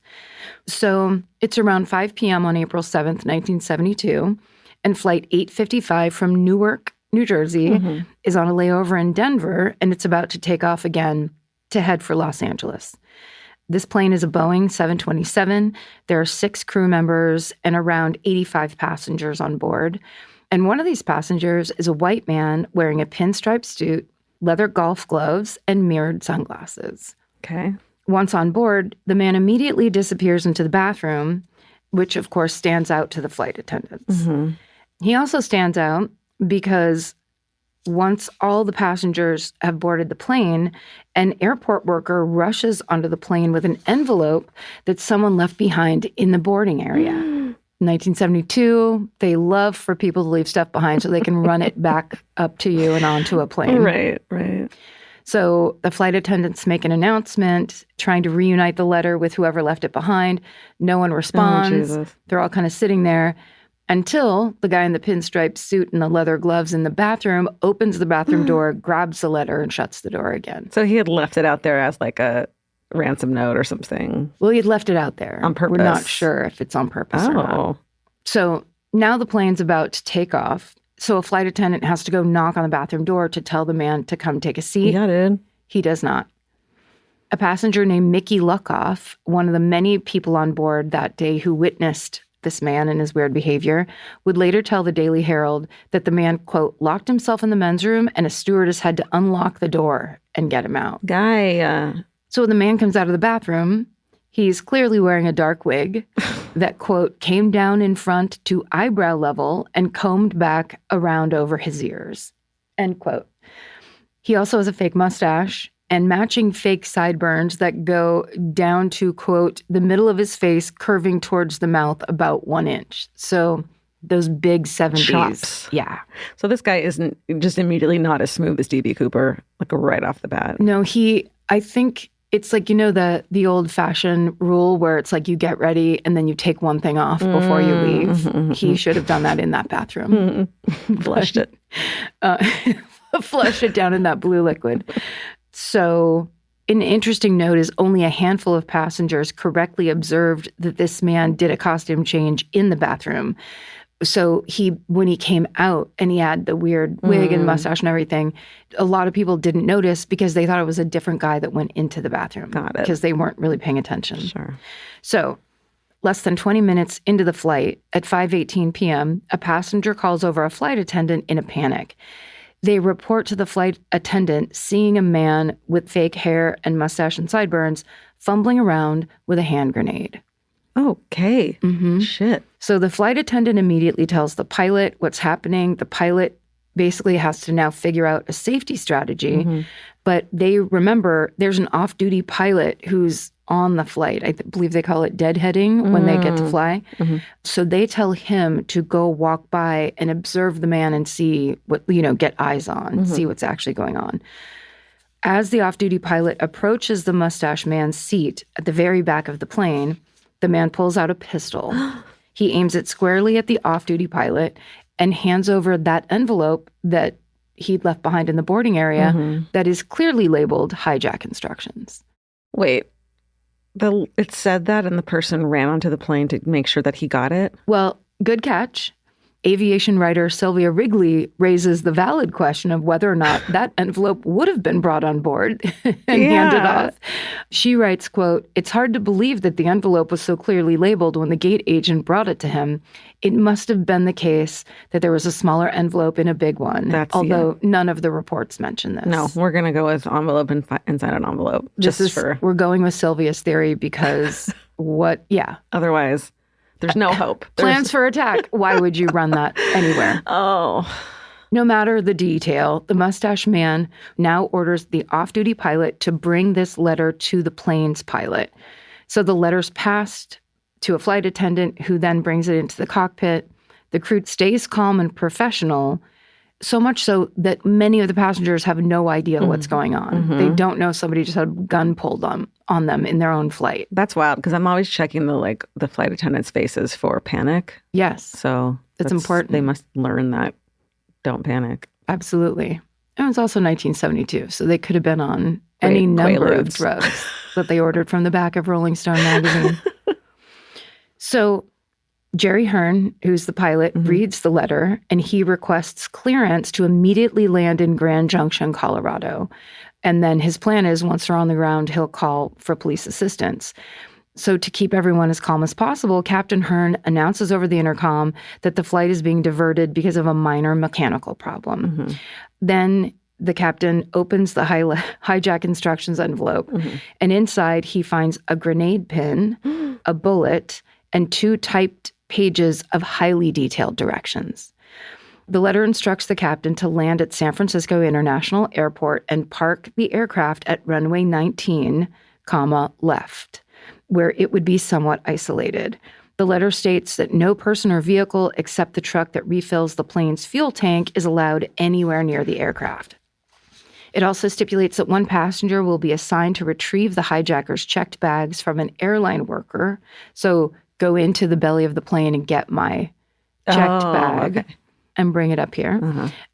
So it's around 5 p.m. on April 7th, 1972, and Flight 855 from Newark, New Jersey, is on a layover in Denver, and it's about to take off again to head for Los Angeles. This plane is a Boeing 727. There are 6 crew members and around 85 passengers on board. And one of these passengers is a white man wearing a pinstripe suit, leather golf gloves, and mirrored sunglasses. Okay. Once on board, the man immediately disappears into the bathroom, which of course stands out to the flight attendants. He also stands out because once all the passengers have boarded the plane, an airport worker rushes onto the plane with an envelope that someone left behind in the boarding area. In 1972, they love for people to leave stuff behind so they can run it back up to you and onto a plane. Right. So the flight attendants make an announcement trying to reunite the letter with whoever left it behind. No one responds. They're all kind of sitting there. Until the guy in the pinstripe suit and the leather gloves in the bathroom opens the bathroom door, grabs the letter, and shuts the door again. So he had left it out there as like a ransom note or something. Well, he had left it out there. On purpose. We're not sure if it's on purpose or not. So now the plane's about to take off. So a flight attendant has to go knock on the bathroom door to tell the man to come take a seat. Yeah, dude. He does not. A passenger named Mickey Luckoff, one of the many people on board that day who witnessed this man and his weird behavior, would later tell the Daily Herald that the man, quote, locked himself in the men's room and a stewardess had to unlock the door and get him out. So when the man comes out of the bathroom, he's clearly wearing a dark wig that, quote, came down in front to eyebrow level and combed back around over his ears, end quote. He also has a fake mustache and matching fake sideburns that go down to, quote, the middle of his face curving towards the mouth about 1 inch. So those big 70s. Chops. Yeah. So this guy isn't just immediately not as smooth as D.B. Cooper, like right off the bat. No, I think it's like, the old-fashioned rule where it's like you get ready and then you take one thing off before you leave. He should have done that in that bathroom. Flushed it. Flushed it down in that blue liquid. So an interesting note is only a handful of passengers correctly observed that this man did a costume change in the bathroom. So when he came out and he had the weird wig and mustache and everything, a lot of people didn't notice because they thought it was a different guy that went into the bathroom. Got it. Because they weren't really paying attention. Sure. So Less than 20 minutes into the flight, at 5:18 p.m., a passenger calls over a flight attendant in a panic. They report to the flight attendant seeing a man with fake hair and mustache and sideburns fumbling around with a hand grenade. Okay. Shit. So the flight attendant immediately tells the pilot what's happening. The pilot basically has to now figure out a safety strategy. But they remember there's an off-duty pilot who's on the flight. I believe they call it deadheading when they get to fly. So they tell him to go walk by and observe the man and see what, get eyes on, see what's actually going on. As the off-duty pilot approaches the mustache man's seat at the very back of the plane, the man pulls out a pistol. He aims it squarely at the off-duty pilot and hands over that envelope that he'd left behind in the boarding area that is clearly labeled hijack instructions. Wait. It said that and the person ran onto the plane to make sure that he got it? Well, good catch. Aviation writer Sylvia Wrigley raises the valid question of whether or not that envelope would have been brought on board and handed off. She writes, quote, "It's hard to believe that the envelope was so clearly labeled when the gate agent brought it to him. It must have been the case that there was a smaller envelope in a big one, although none of the reports mention this." No, we're going to go with envelope inside an envelope. We're going with Sylvia's theory because Otherwise, there's no hope. Plans for attack. Why would you run that anywhere? No matter the detail, the mustache man now orders the off-duty pilot to bring this letter to the plane's pilot. So the letter's passed to a flight attendant who then brings it into the cockpit. The crew stays calm and professional, so much so that many of the passengers have no idea what's going on. They don't know somebody just had a gun pulled on them in their own flight. That's wild because I'm always checking the flight attendants' faces for panic. Yes. So that's important. They must learn that. Don't panic. Absolutely. And it was also 1972, so they could have been on any number of drugs that they ordered from the back of Rolling Stone magazine. So Jerry Hearn, who's the pilot, reads the letter, and he requests clearance to immediately land in Grand Junction, Colorado. And then his plan is, once they're on the ground, he'll call for police assistance. So to keep everyone as calm as possible, Captain Hearn announces over the intercom that the flight is being diverted because of a minor mechanical problem. Then the captain opens the hijack instructions envelope, and inside he finds a grenade pin, a bullet, and 2 typed pages of highly detailed directions. The letter instructs the captain to land at San Francisco International Airport and park the aircraft at runway 19, left, where it would be somewhat isolated. The letter states that no person or vehicle except the truck that refills the plane's fuel tank is allowed anywhere near the aircraft. It also stipulates that one passenger will be assigned to retrieve the hijackers' checked bags from an airline worker. So go into the belly of the plane and get my checked bag and bring it up here.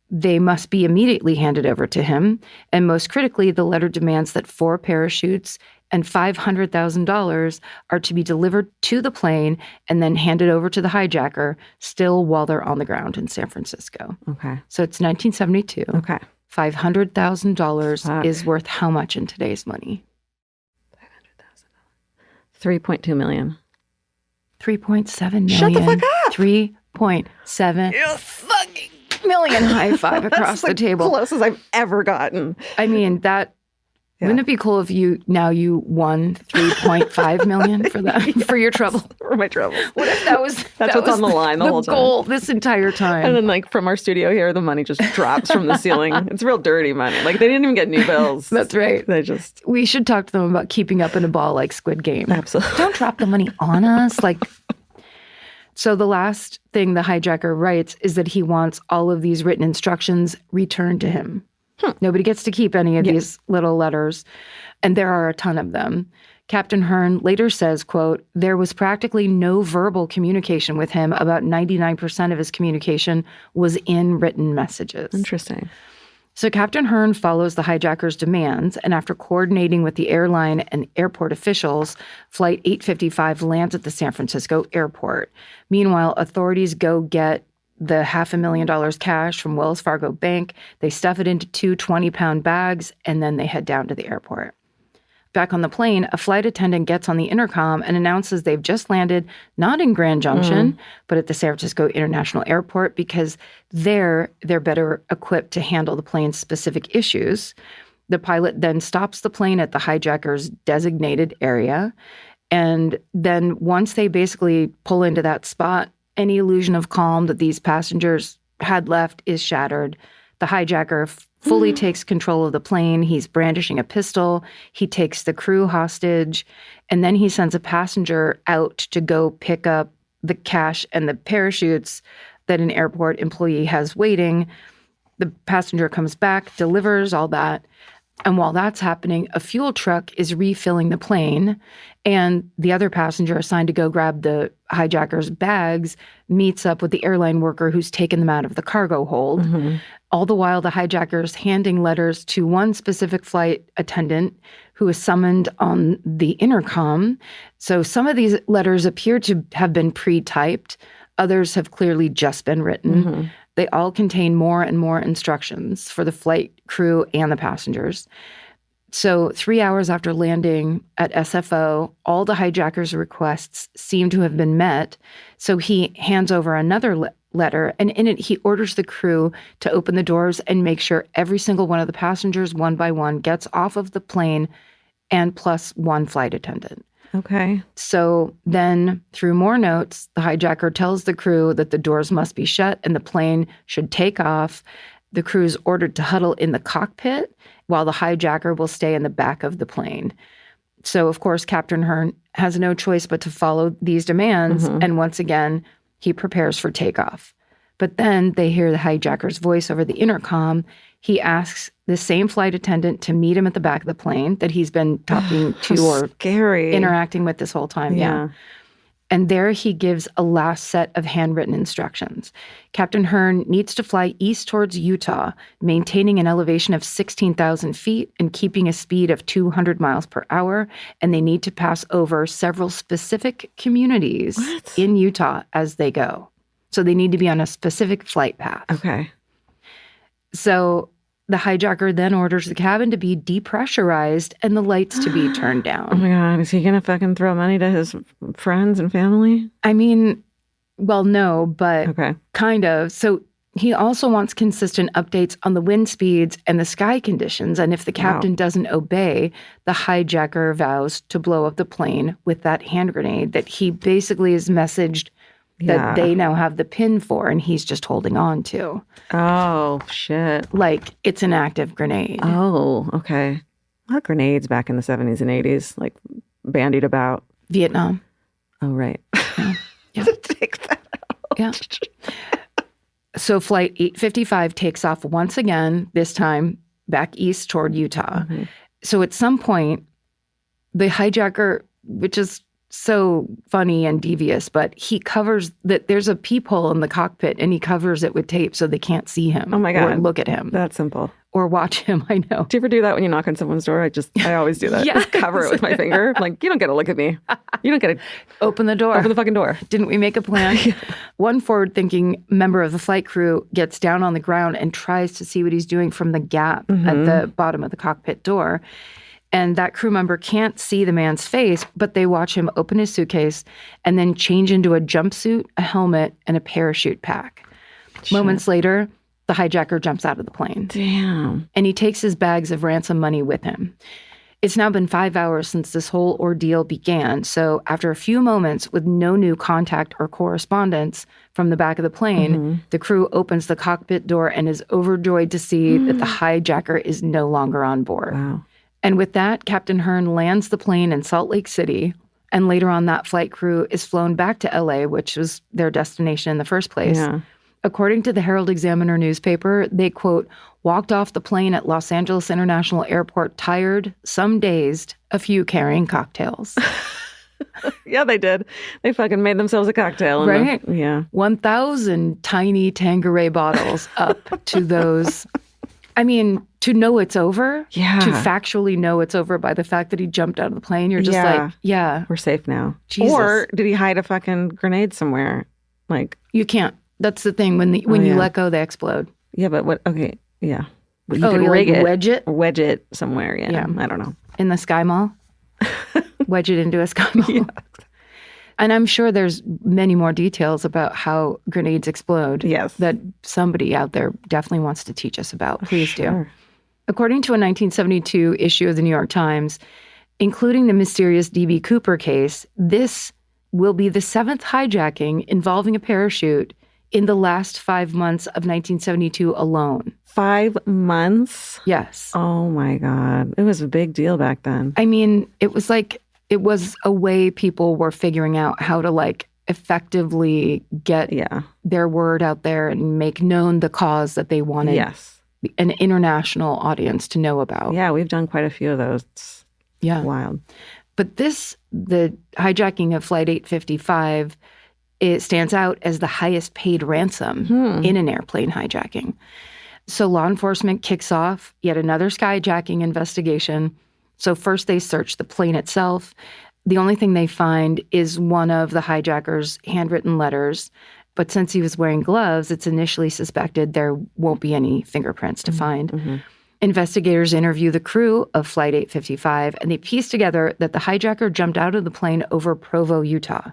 They must be immediately handed over to him. And most critically, the letter demands that 4 parachutes and $500,000 are to be delivered to the plane and then handed over to the hijacker still while they're on the ground in San Francisco. Okay. So it's 1972. Okay. $500,000 is worth how much in today's money? $500,000. $3.2 million. 3.7 million. Shut the fuck up. 3.7 million. High five across the table. Closest I've ever gotten. I mean, wouldn't it be cool if you won 3.5 million for that, for your trouble? For my trouble. What if that was That's what's on the line the whole time. goal this entire time. And then from our studio here, the money just drops from the ceiling. It's real dirty money. They didn't even get new bills. That's right. We should talk to them about keeping up in a ball like Squid Game. Absolutely. Don't drop the money on us. So the last thing the hijacker writes is that he wants all of these written instructions returned to him. Nobody gets to keep any of these little letters, and there are a ton of them. Captain Hearn later says, quote, "There was practically no verbal communication with him. About 99% of his communication was in written messages." Interesting. So Captain Hearn follows the hijackers' demands, and after coordinating with the airline and airport officials, Flight 855 lands at the San Francisco airport. Meanwhile, authorities go get the $500,000 cash from Wells Fargo Bank. They stuff it into 2 20-pound bags, and then they head down to the airport. Back on the plane, a flight attendant gets on the intercom and announces they've just landed, not in Grand Junction, but at the San Francisco International Airport, because they're better equipped to handle the plane's specific issues. The pilot then stops the plane at the hijacker's designated area. And then once they basically pull into that spot, any illusion of calm that these passengers had left is shattered. The hijacker fully takes control of the plane. He's brandishing a pistol. He takes the crew hostage. And then he sends a passenger out to go pick up the cash and the parachutes that an airport employee has waiting. The passenger comes back, delivers all that. And while that's happening, a fuel truck is refilling the plane, and the other passenger assigned to go grab the hijacker's bags meets up with the airline worker who's taken them out of the cargo hold. All the while, the hijacker's handing letters to one specific flight attendant who is summoned on the intercom. So some of these letters appear to have been pre-typed. Others have clearly just been written. They all contain more and more instructions for the flight crew and the passengers. So 3 hours after landing at SFO, all the hijacker's requests seem to have been met. So he hands over another letter, and in it, he orders the crew to open the doors and make sure every single one of the passengers, one by one, gets off of the plane, and plus one flight attendant. Okay. So then, through more notes, the hijacker tells the crew that the doors must be shut and the plane should take off. The crew is ordered to huddle in the cockpit while the hijacker will stay in the back of the plane. So, of course, Captain Hearn has no choice but to follow these demands. And once again, he prepares for takeoff. But then they hear the hijacker's voice over the intercom. He asks the same flight attendant to meet him at the back of the plane that he's been talking to or scary. Interacting with this whole time. Yeah. And there he gives a last set of handwritten instructions. Captain Hearn needs to fly east towards Utah, maintaining an elevation of 16,000 feet and keeping a speed of 200 miles per hour. And they need to pass over several specific communities in Utah as they go. So they need to be on a specific flight path. Okay. So the hijacker then orders the cabin to be depressurized and the lights to be turned down. Oh my God. Is he going to fucking throw money to his friends and family? I mean, well, no, but kind of. So he also wants consistent updates on the wind speeds and the sky conditions. And if the captain doesn't obey, the hijacker vows to blow up the plane with that hand grenade that he basically is messaged that they now have the pin for, and he's just holding on to. Oh, shit. Like, it's an active grenade. Oh, okay. A lot of grenades back in the 70s and 80s, like, bandied about. Vietnam. Oh, right. Yeah. Take that out. Yeah. So Flight 855 takes off once again, this time back east toward Utah. So at some point, the hijacker, which is so funny and devious, but he covers that there's a peephole in the cockpit and he covers it with tape so they can't see him. Oh my God. Or look at him. That's simple. Or watch him. I know. Do you ever do that when you knock on someone's door? I always do that. Yes. Just cover it with my finger. I'm like, you don't get to look at me. You don't get to open the door. Open the fucking door. Didn't we make a plan? One forward-thinking member of the flight crew gets down on the ground and tries to see what he's doing from the gap at the bottom of the cockpit door. And that crew member can't see the man's face, but they watch him open his suitcase and then change into a jumpsuit, a helmet, and a parachute pack. Shit. Moments later, the hijacker jumps out of the plane. Damn. And he takes his bags of ransom money with him. It's now been 5 hours since this whole ordeal began, so after a few moments with no new contact or correspondence from the back of the plane, the crew opens the cockpit door and is overjoyed to see that the hijacker is no longer on board. Wow. And with that, Captain Hearn lands the plane in Salt Lake City, and later on that flight crew is flown back to LA, which was their destination in the first place. Yeah. According to the Herald-Examiner newspaper, they, quote, walked off the plane at Los Angeles International Airport tired, some dazed, a few carrying cocktails. Yeah, they did. They fucking made themselves a cocktail. Right? Yeah. 1,000 tiny Tanqueray bottles up to those. I mean, to know it's over, to factually know it's over by the fact that he jumped out of the plane, you're just like, yeah. We're safe now. Jesus. Or did he hide a fucking grenade somewhere? Like, you can't. That's the thing. When you let go, they explode. Yeah, but what? Okay, yeah. But you could rig like it. Wedge it somewhere. Yeah. I don't know. In the Sky Mall? wedge it into a sky ball. Yeah. And I'm sure there's many more details about how grenades explode Yes. that somebody out there definitely wants to teach us about. Please do. Sure. According to a 1972 issue of the New York Times, including the mysterious D.B. Cooper case, this will be the 7th hijacking involving a parachute in the last 5 months of 1972 alone. 5 months? Yes. Oh my God. It was a big deal back then. I mean, it was a way people were figuring out how to like effectively get their word out there and make known the cause that they wanted an international audience to know about. Yeah, we've done quite a few of those. It's wild. But the hijacking of Flight 855, it stands out as the highest paid ransom in an airplane hijacking. So law enforcement kicks off yet another skyjacking investigation. So first they search the plane itself. The only thing they find is one of the hijackers' handwritten letters. But since he was wearing gloves, it's initially suspected there won't be any fingerprints to find. Mm-hmm. Investigators interview the crew of Flight 855, and they piece together that the hijacker jumped out of the plane over Provo, Utah.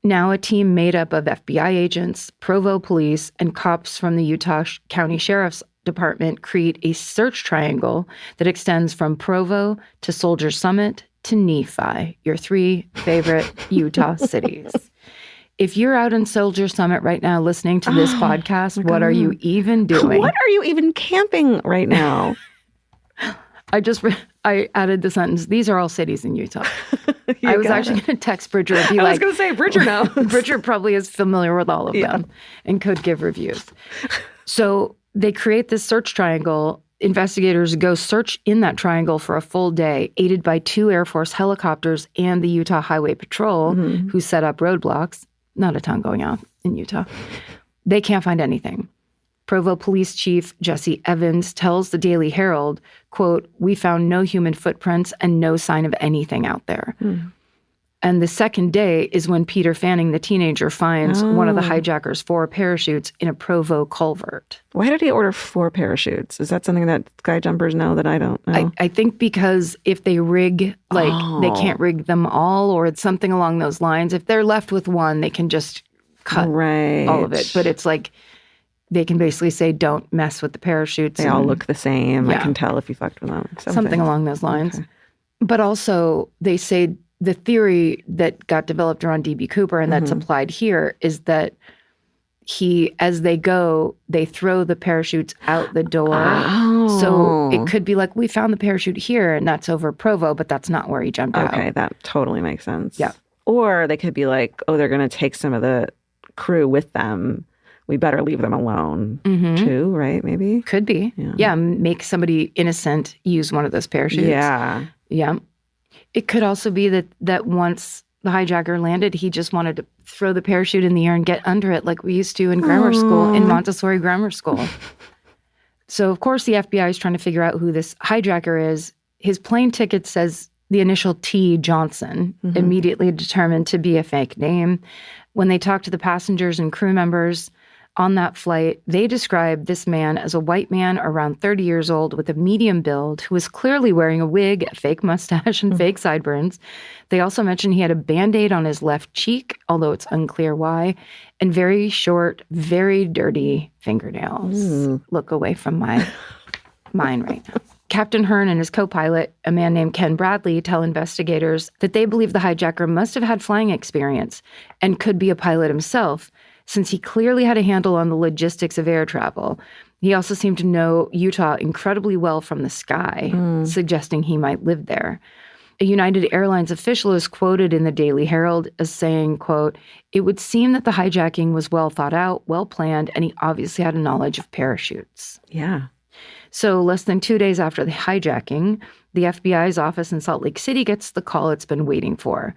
Now a team made up of FBI agents, Provo police, and cops from the Utah County Sheriff's Department create a search triangle that extends from Provo to Soldier Summit to Nephi, your 3 favorite Utah cities. If you're out in Soldier Summit right now listening to this podcast, what are you even doing? What are you even camping right now? I added the sentence, these are all cities in Utah. I was actually going to text Bridger and be like... I was going to say, Bridger knows. Bridger probably is familiar with all of them and could give reviews. So they create this search triangle. Investigators go search in that triangle for a full day, aided by 2 Air Force helicopters and the Utah Highway Patrol, who set up roadblocks. Not a ton going on in Utah. They can't find anything. Provo Police Chief Jesse Evans tells the Daily Herald, quote, "We found no human footprints and no sign of anything out there." And the second day is when Peter Fanning, the teenager, finds one of the hijackers' 4 parachutes in a Provo culvert. Why did he order 4 parachutes? Is that something that sky jumpers know that I don't know? I think because if they rig, they can't rig them all, or it's something along those lines. If they're left with one, they can just cut all of it. But it's like they can basically say, don't mess with the parachutes. They all look the same. I can tell if you fucked with them. Something along those lines. Okay. But also, they say the theory that got developed around D.B. Cooper and that's applied here is that as they go, they throw the parachutes out the door. Oh. So it could be like, we found the parachute here and that's over Provo, but that's not where he jumped out. Okay, that totally makes sense. Yeah. Or they could be like, oh, they're going to take some of the crew with them. We better leave them alone too, right? Maybe? Could be. Yeah, make somebody innocent use one of those parachutes. Yeah. Yeah. It could also be that once the hijacker landed, he just wanted to throw the parachute in the air and get under it like we used to in grammar school, in Montessori grammar school. So, of course, the FBI is trying to figure out who this hijacker is. His plane ticket says the initial T. Johnson, immediately determined to be a fake name. When they talk to the passengers and crew members on that flight, they describe this man as a white man around 30 years old with a medium build who was clearly wearing a wig, a fake mustache, and fake sideburns. They also mentioned he had a Band-Aid on his left cheek, although it's unclear why, and very short, very dirty fingernails. Look away from mine right now. Captain Hearn and his co-pilot, a man named Ken Bradley, tell investigators that they believe the hijacker must have had flying experience and could be a pilot himself, since he clearly had a handle on the logistics of air travel. He also seemed to know Utah incredibly well from the sky, suggesting he might live there. A United Airlines official is quoted in the Daily Herald as saying, quote, "It would seem that the hijacking was well thought out, well planned, and he obviously had a knowledge of parachutes." Yeah. So less than 2 days after the hijacking, the FBI's office in Salt Lake City gets the call it's been waiting for.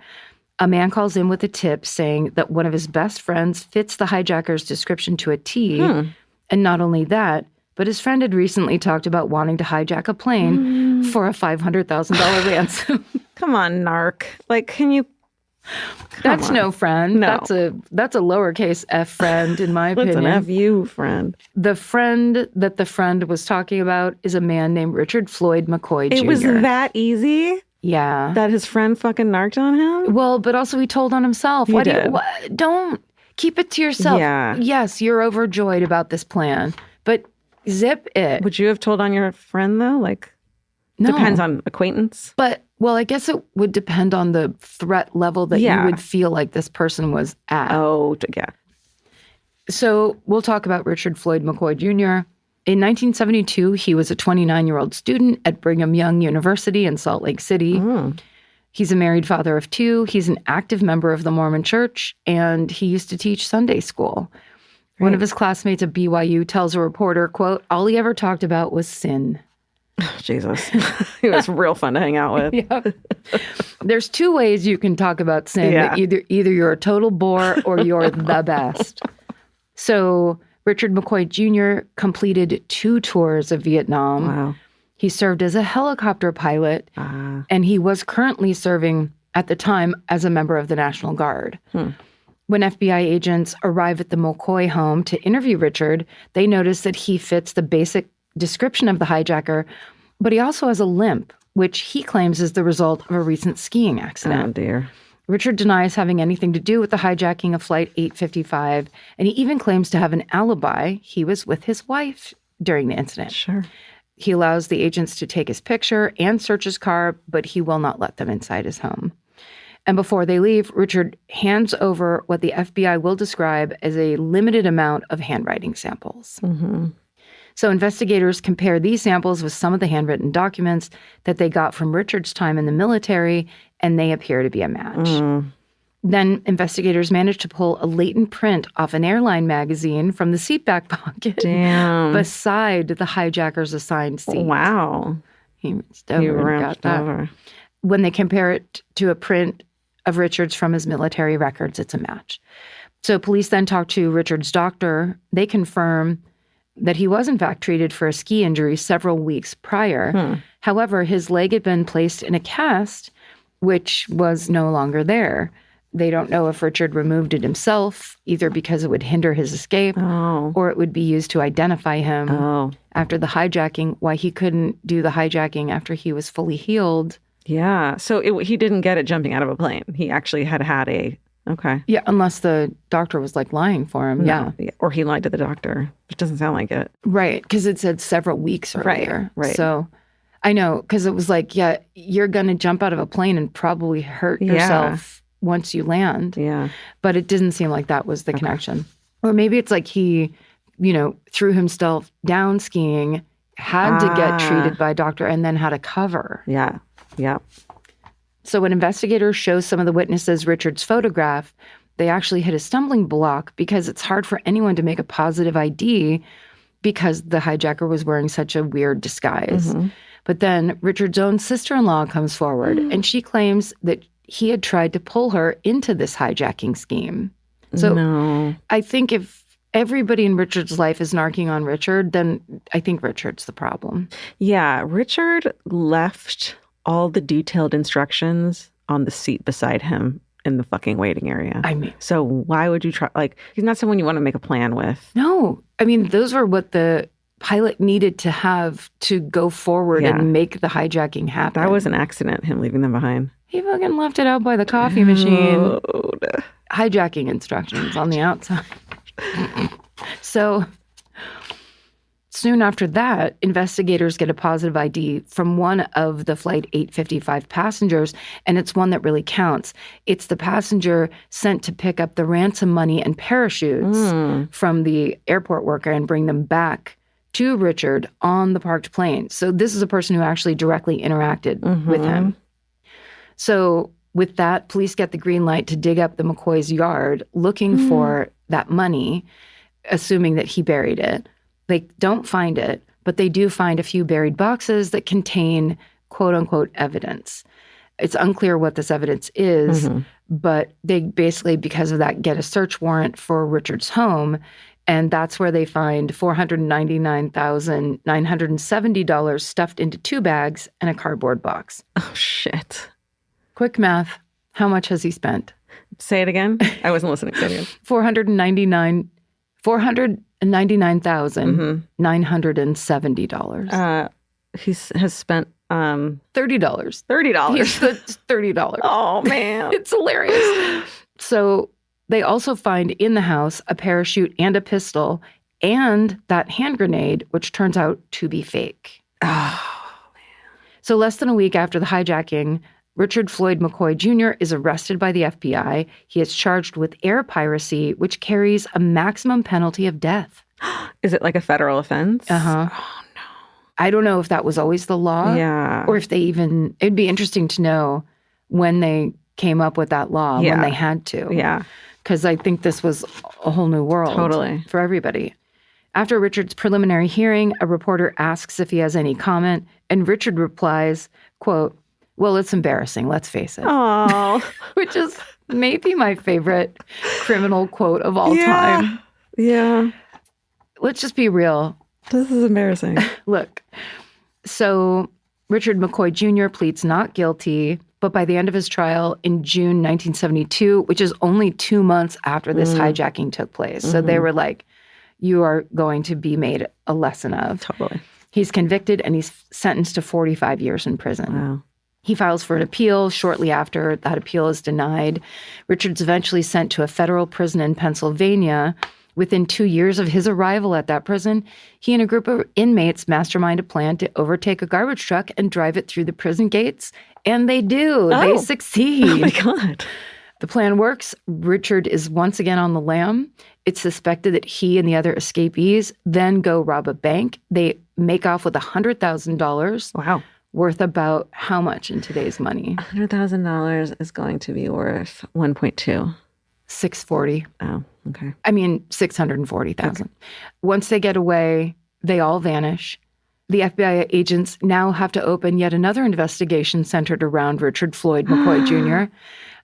A man calls in with a tip saying that one of his best friends fits the hijacker's description to a T. And not only that, but his friend had recently talked about wanting to hijack a plane for a $500,000 ransom. Come on, narc. Like, can you... That's no friend. No. That's a lowercase f friend, in my opinion. That's an F-U friend. The friend that the friend was talking about is a man named Richard Floyd McCoy Jr. It was that easy? Yeah. That his friend fucking narked on him? Well, but also he told on himself. He did. Don't keep it to yourself. Yeah. Yes, you're overjoyed about this plan, but zip it. Would you have told on your friend, though? Like, No. depends on acquaintance. But, well, I guess it would depend on the threat level that you would feel like this person was at. Oh, yeah. So we'll talk about Richard Floyd McCoy Jr. In 1972, he was a 29-year-old student at Brigham Young University in Salt Lake City. He's a married father of 2. He's an active member of the Mormon Church, and he used to teach Sunday school. One of his classmates at BYU tells a reporter, quote, all he ever talked about was sin. Jesus. He was real fun to hang out with. Yep. There's 2 ways you can talk about sin. Yeah. Either you're a total bore or you're the best. So Richard McCoy Jr. completed 2 tours of Vietnam. Wow. He served as a helicopter pilot, and he was currently serving at the time as a member of the National Guard. When FBI agents arrive at the McCoy home to interview Richard, they notice that he fits the basic description of the hijacker, but he also has a limp, which he claims is the result of a recent skiing accident. Oh, dear. Richard denies having anything to do with the hijacking of Flight 855, and he even claims to have an alibi. He was with his wife during the incident. Sure. He allows the agents to take his picture and search his car, but he will not let them inside his home. And before they leave, Richard hands over what the FBI will describe as a limited amount of handwriting samples. So investigators compare these samples with some of the handwritten documents that they got from Richard's time in the military, and they appear to be a match. Then investigators managed to pull a latent print off an airline magazine from the seatback pocket beside the hijacker's assigned seat. Wow. He reached over and got that. Over. When they compare it to a print of Richard's from his military records, it's a match. So police then talked to Richard's doctor. They confirm that he was in fact treated for a ski injury several weeks prior. However, his leg had been placed in a cast, which was no longer there. They don't know if Richard removed it himself, either because it would hinder his escape or it would be used to identify him after the hijacking, why he couldn't do the hijacking after he was fully healed. Yeah. So he didn't get it jumping out of a plane. He actually had a... Okay. Yeah, unless the doctor was like lying for him. No. Yeah. Or he lied to the doctor, which doesn't sound like it. Right. Because it said several weeks earlier. Right. So I know, because it was like, yeah, you're going to jump out of a plane and probably hurt yourself once you land. Yeah. But it didn't seem like that was the connection. Or maybe it's like he, threw himself down skiing, had to get treated by a doctor, and then had a cover. Yeah. Yeah. So when investigators show some of the witnesses Richard's photograph, they actually hit a stumbling block because it's hard for anyone to make a positive ID because the hijacker was wearing such a weird disguise. But then Richard's own sister-in-law comes forward and she claims that he had tried to pull her into this hijacking scheme. So I think if everybody in Richard's life is narking on Richard, then I think Richard's the problem. Yeah. Richard left all the detailed instructions on the seat beside him in the fucking waiting area. I mean, so why would you try? Like, he's not someone you want to make a plan with. No. I mean, those were what the pilot needed to have to go forward and make the hijacking happen. That was an accident, him leaving them behind. He fucking left it out by the coffee machine. Hijacking instructions on the outside. So soon after that, investigators get a positive ID from one of the Flight 855 passengers, and it's one that really counts. It's the passenger sent to pick up the ransom money and parachutes from the airport worker and bring them back to Richard on the parked plane. So this is a person who actually directly interacted with him. So with that, police get the green light to dig up the McCoy's yard looking for that money, assuming that he buried it. They don't find it, but they do find a few buried boxes that contain quote-unquote evidence. It's unclear what this evidence is, but they basically, because of that, get a search warrant for Richard's home, and that's where they find $499,970 stuffed into 2 bags and a cardboard box. Oh, shit. Quick math. How much has he spent? Say it again. I wasn't listening. Say it again. $499,970. He has spent $30. $30. He's $30. Oh, man. It's hilarious. So they also find in the house a parachute and a pistol and that hand grenade, which turns out to be fake. Oh, So less than a week after the hijacking, Richard Floyd McCoy Jr. is arrested by the FBI. He is charged with air piracy, which carries a maximum penalty of death. is it like a federal offense? Uh-huh. Oh, no. I don't know if that was always the law. Yeah. Or if they even, it'd be interesting to know when they came up with that law, when they had to. Yeah. Because I think this was a whole new world Totally. for everybody. After Richard's preliminary hearing, a reporter asks if he has any comment, and Richard replies, quote, "Well, it's embarrassing, let's face it." Oh. Which is maybe my favorite criminal quote of all time. Yeah. Let's just be real. This is embarrassing. Look, so Richard McCoy Jr. pleads not guilty, but by the end of his trial in June 1972, which is only 2 months after this hijacking took place. So they were like, you are going to be made a lesson of. Totally. He's convicted and he's sentenced to 45 years in prison. Wow. He files for an appeal. Shortly after that appeal is denied, Richard's eventually sent to a federal prison in Pennsylvania. Within 2 years of his arrival at that prison, he and a group of inmates mastermind a plan to overtake a garbage truck and drive it through the prison gates. And they do. Oh. They succeed. Oh, my God. The plan works. Richard is once again on the lam. It's suspected that he and the other escapees then go rob a bank. They make off with $100,000. Wow. Worth about how much in today's money? $100,000 is going to be worth 1.2. 640. Oh, okay. I mean, 640,000. Okay. Once they get away, they all vanish. The FBI agents now have to open yet another investigation centered around Richard Floyd McCoy Jr.,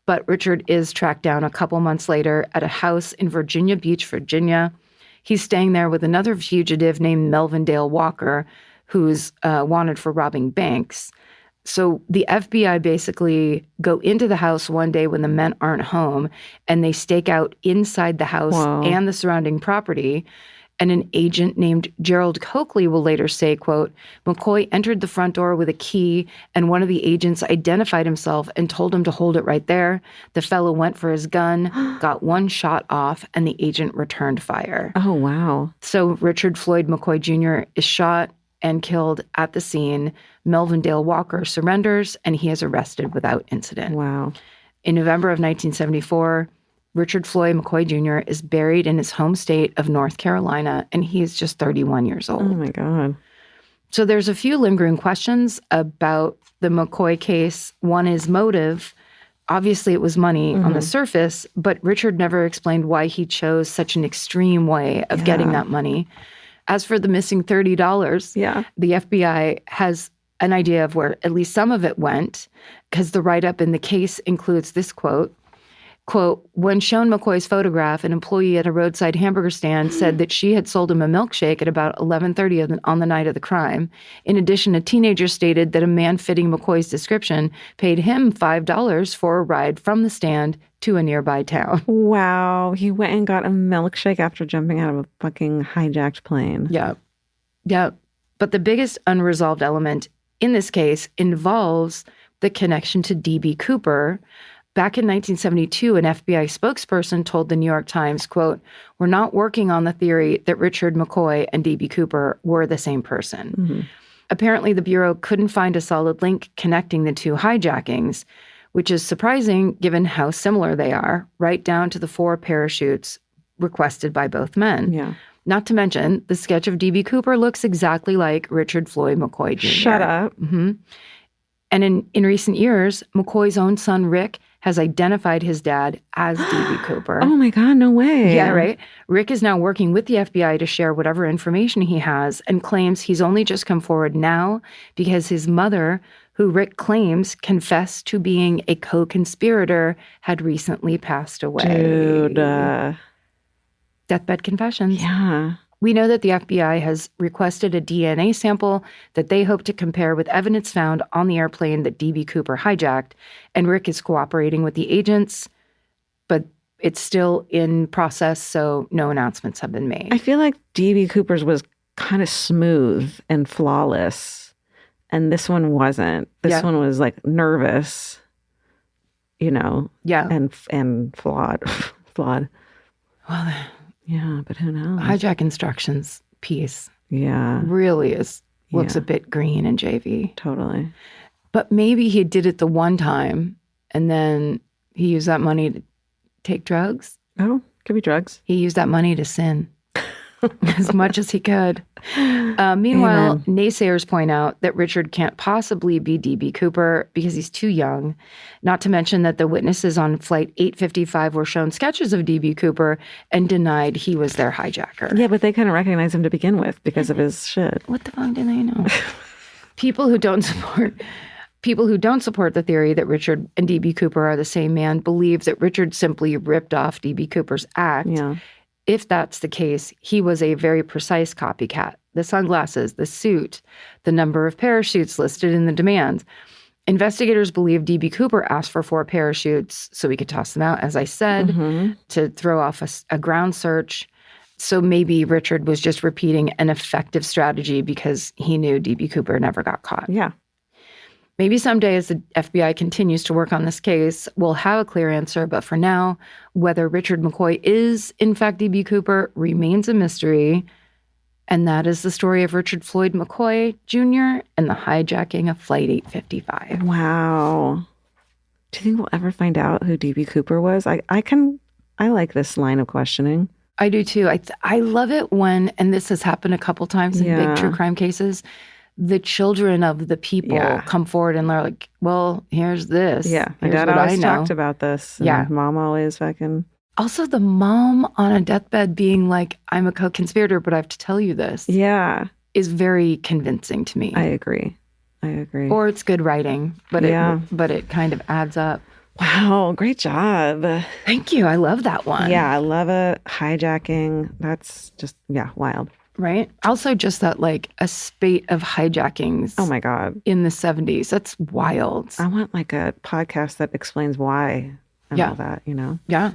but Richard is tracked down a couple months later at a house in Virginia Beach, Virginia. He's staying there with another fugitive named Melvin Dale Walker, who's wanted for robbing banks. So the FBI basically go into the house one day when the men aren't home, and they stake out inside the house and the surrounding property. And an agent named Gerald Coakley will later say, quote, "McCoy entered the front door with a key, and one of the agents identified himself and told him to hold it right there. The fellow went for his gun, got one shot off, and the agent returned fire." Oh, wow. So Richard Floyd McCoy Jr. is shot and killed at the scene. Melvin Dale Walker surrenders, and he is arrested without incident. Wow. In November of 1974, Richard Floyd McCoy Jr. is buried in his home state of North Carolina, and he is just 31 years old. Oh, my God. So there's a few lingering questions about the McCoy case. One is motive. Obviously, it was money on the surface, but Richard never explained why he chose such an extreme way of getting that money. As for the missing $30, the FBI has an idea of where at least some of it went, because the write-up in the case includes this quote, "When shown McCoy's photograph, an employee at a roadside hamburger stand said that she had sold him a milkshake at about 11:30 on the night of the crime. In addition, a teenager stated that a man fitting McCoy's description paid him $5 for a ride from the stand to a nearby town." Wow. He went and got a milkshake after jumping out of a fucking hijacked plane. Yeah. But the biggest unresolved element in this case involves the connection to D.B. Cooper. Back in 1972, an FBI spokesperson told the New York Times, quote, "We're not working on the theory that Richard McCoy and D.B. Cooper were the same person." Apparently, the Bureau couldn't find a solid link connecting the two hijackings, which is surprising given how similar they are, right down to the 4 parachutes requested by both men. Yeah. Not to mention, the sketch of D.B. Cooper looks exactly like Richard Floyd McCoy Jr. Shut up. And in recent years, McCoy's own son, Rick, has identified his dad as D.B. Cooper. Oh, my God. No way. Yeah, right? Rick is now working with the FBI to share whatever information he has and claims he's only just come forward now because his mother, who Rick claims confessed to being a co-conspirator, had recently passed away. Dude. Deathbed confessions. Yeah. We know that the FBI has requested a DNA sample that they hope to compare with evidence found on the airplane that D.B. Cooper hijacked, and Rick is cooperating with the agents, but it's still in process, so no announcements have been made. I feel like D.B. Cooper's was kind of smooth and flawless. And this one wasn't. This Yeah. one was like nervous, Yeah. and flawed. Flawed. Well, Yeah, but who knows? hijack instructions piece Yeah, really looks Yeah. a bit green in JV. totally. But maybe he did it the one time and then he used that money to take drugs. Oh, could be drugs. He used that money to sin as much as he could. Meanwhile, Amen. naysayers point out that Richard can't possibly be D.B. Cooper because he's too young. Not to mention that the witnesses on Flight 855 were shown sketches of D.B. Cooper and denied he was their hijacker. Yeah, but they couldn't recognize him to begin with because of his shit. What the fuck do they know? People who don't support the theory that Richard and D.B. Cooper are the same man believe that Richard simply ripped off D.B. Cooper's act. Yeah. If that's the case, he was a very precise copycat. The sunglasses, the suit, the number of parachutes listed in the demands. Investigators believe D.B. Cooper asked for 4 parachutes so he could toss them out, as I said, to throw off a ground search. So maybe Richard was just repeating an effective strategy because he knew D.B. Cooper never got caught. Yeah. Maybe someday, as the FBI continues to work on this case, we'll have a clear answer. But for now, whether Richard McCoy is, in fact, D.B. Cooper remains a mystery. And that is the story of Richard Floyd McCoy Jr. and the hijacking of Flight 855. Wow. Do you think we'll ever find out who D.B. Cooper was? I like this line of questioning. I do too. I love it when, and this has happened a couple times in big true crime cases, the children of the people come forward and they're like, well, here's this. Yeah. My Here's dad what always I know. talked about this. And Yeah. Mom always fucking. Also, the mom on a deathbed being like, I'm a co-conspirator, but I have to tell you this, Yeah. is very convincing to me. I agree. Or it's good writing, but it kind of adds up. Wow. Great job. Thank you. I love that one. Yeah. I love it. Hijacking. That's just, wild. Right? Also, just that like a spate of hijackings. Oh my God. In the 70s. That's wild. I want like a podcast that explains why and all that, Yeah.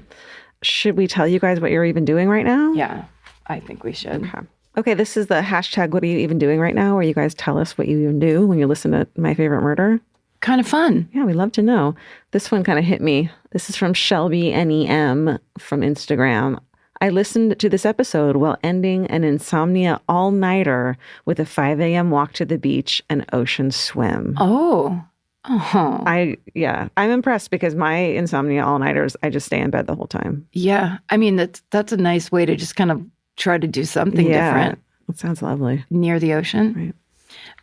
Should we tell you guys what you're even doing right now? Yeah. I think we should. Okay, this is the hashtag what are you even doing right now, where you guys tell us what you even do when you listen to My Favorite Murder. Kind of fun. Yeah, we love to know. This one kind of hit me. This is from Shelby NEM from Instagram. I listened to this episode while ending an insomnia all-nighter with a 5 a.m. walk to the beach and ocean swim. Oh. Oh. I'm impressed because my insomnia all-nighters, I just stay in bed the whole time. Yeah. I mean, that's a nice way to just kind of try to do something different. That sounds lovely. Near the ocean. Right.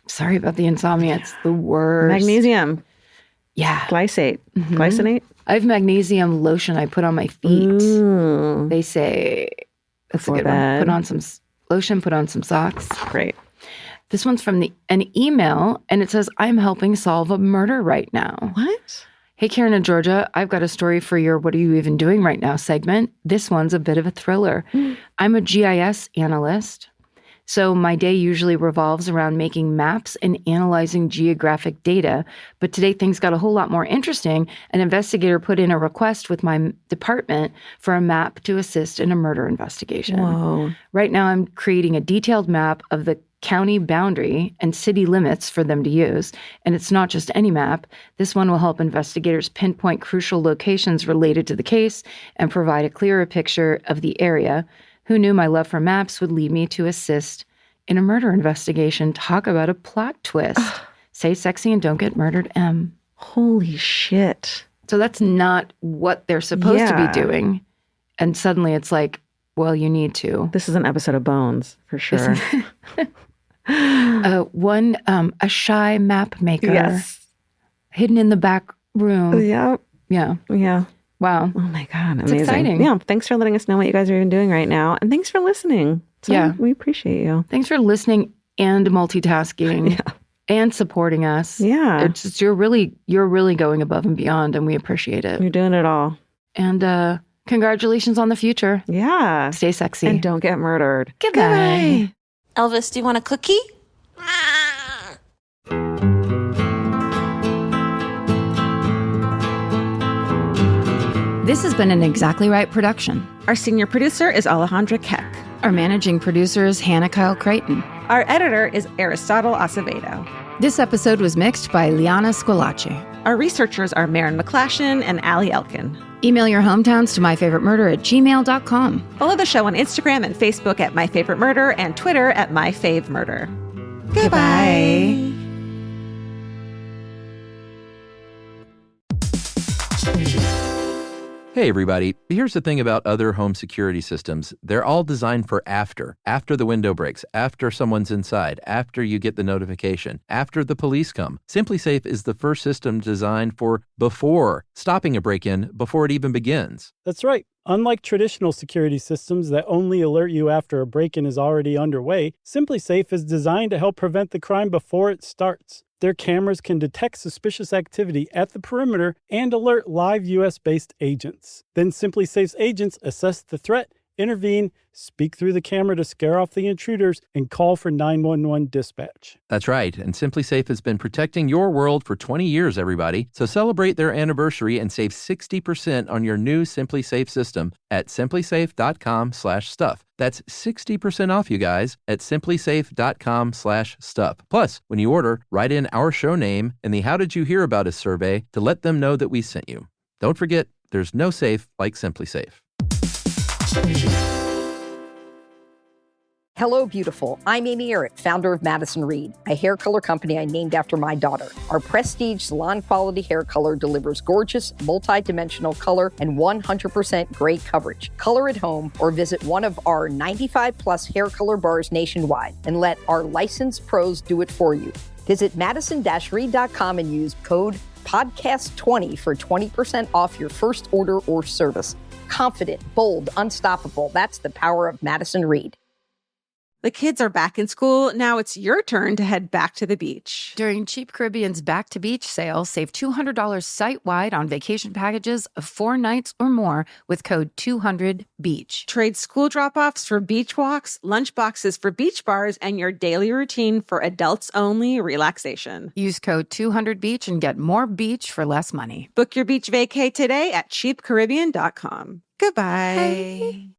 Sorry about the insomnia. It's the worst. Magnesium. Yeah. Glycinate. Glycinate? I have magnesium lotion I put on my feet. Ooh. They say, that's Before a good one. bed. Put on some lotion, put on some socks. Great. This one's from an email, and it says, I'm helping solve a murder right now. What? Hey, Karen and Georgia, I've got a story for your What Are You Even Doing Right Now segment. This one's a bit of a thriller. I'm a GIS analyst, so my day usually revolves around making maps and analyzing geographic data. But today things got a whole lot more interesting. An investigator put in a request with my department for a map to assist in a murder investigation. Whoa. Right now I'm creating a detailed map of the county boundary and city limits for them to use. And it's not just any map. This one will help investigators pinpoint crucial locations related to the case and provide a clearer picture of the area. Who knew my love for maps would lead me to assist in a murder investigation? Talk about a plot twist. Say sexy and don't get murdered, M. Holy shit. So that's not what they're supposed to Yeah. be doing. And suddenly it's like, well, you need to. This is an episode of Bones, for sure. A shy map maker. Yes. Hidden in the back room. Yeah. Yeah. Yeah. Wow. Oh my God. Amazing. exciting. Yeah. Thanks for letting us know what you guys are even doing right now. And thanks for listening. So Yeah. We appreciate you. Thanks for listening and multitasking and supporting us. Yeah. It's just, you're really going above and beyond, and we appreciate it. You're doing it all. And congratulations on the future. Yeah. Stay sexy. And don't get murdered. Goodbye. Elvis, do you want a cookie? This has been an Exactly Right production. Our senior producer is Alejandra Keck. Our managing producer is Hannah Kyle Creighton. Our editor is Aristotle Acevedo. This episode was mixed by Liana Squillace. Our researchers are Maren McClashin and Allie Elkin. Email your hometowns to myfavoritemurder@gmail.com. Follow the show on Instagram and Facebook at myfavoritemurder and Twitter at myfavemurder. Goodbye. Hey everybody, here's the thing about other home security systems. They're all designed for after the window breaks, after someone's inside, after you get the notification, after the police come. SimpliSafe is the first system designed for before, stopping a break-in before it even begins. That's right. Unlike traditional security systems that only alert you after a break-in is already underway, SimpliSafe is designed to help prevent the crime before it starts. Their cameras can detect suspicious activity at the perimeter and alert live U.S.-based agents. Then SimpliSafe's agents assess the threat, intervene, speak through the camera to scare off the intruders, and call for 911 dispatch. That's right, and SimpliSafe has been protecting your world for 20 years, everybody. So celebrate their anniversary and save 60% on your new SimpliSafe system at simplisafe.com/stuff. That's 60% off, you guys, at simplisafe.com/stuff. Plus, when you order, write in our show name and the How Did You Hear About Us survey to let them know that we sent you. Don't forget, there's no safe like SimpliSafe. Hello, beautiful. I'm Amy Eric, founder of Madison Reed, a hair color company I named after my daughter. Our prestige salon quality hair color delivers gorgeous, multi-dimensional color and 100% gray coverage. Color at home or visit one of our 95 plus hair color bars nationwide and let our licensed pros do it for you. Visit madison-reed.com and use code podcast20 for 20% off your first order or service. Confident, bold, unstoppable. That's the power of Madison Reed. The kids are back in school. Now it's your turn to head back to the beach. During Cheap Caribbean's Back to Beach sale, save $200 site-wide on vacation packages of 4 nights or more with code 200BEACH. Trade school drop-offs for beach walks, lunch boxes for beach bars, and your daily routine for adults-only relaxation. Use code 200BEACH and get more beach for less money. Book your beach vacay today at cheapcaribbean.com. Goodbye. Hey.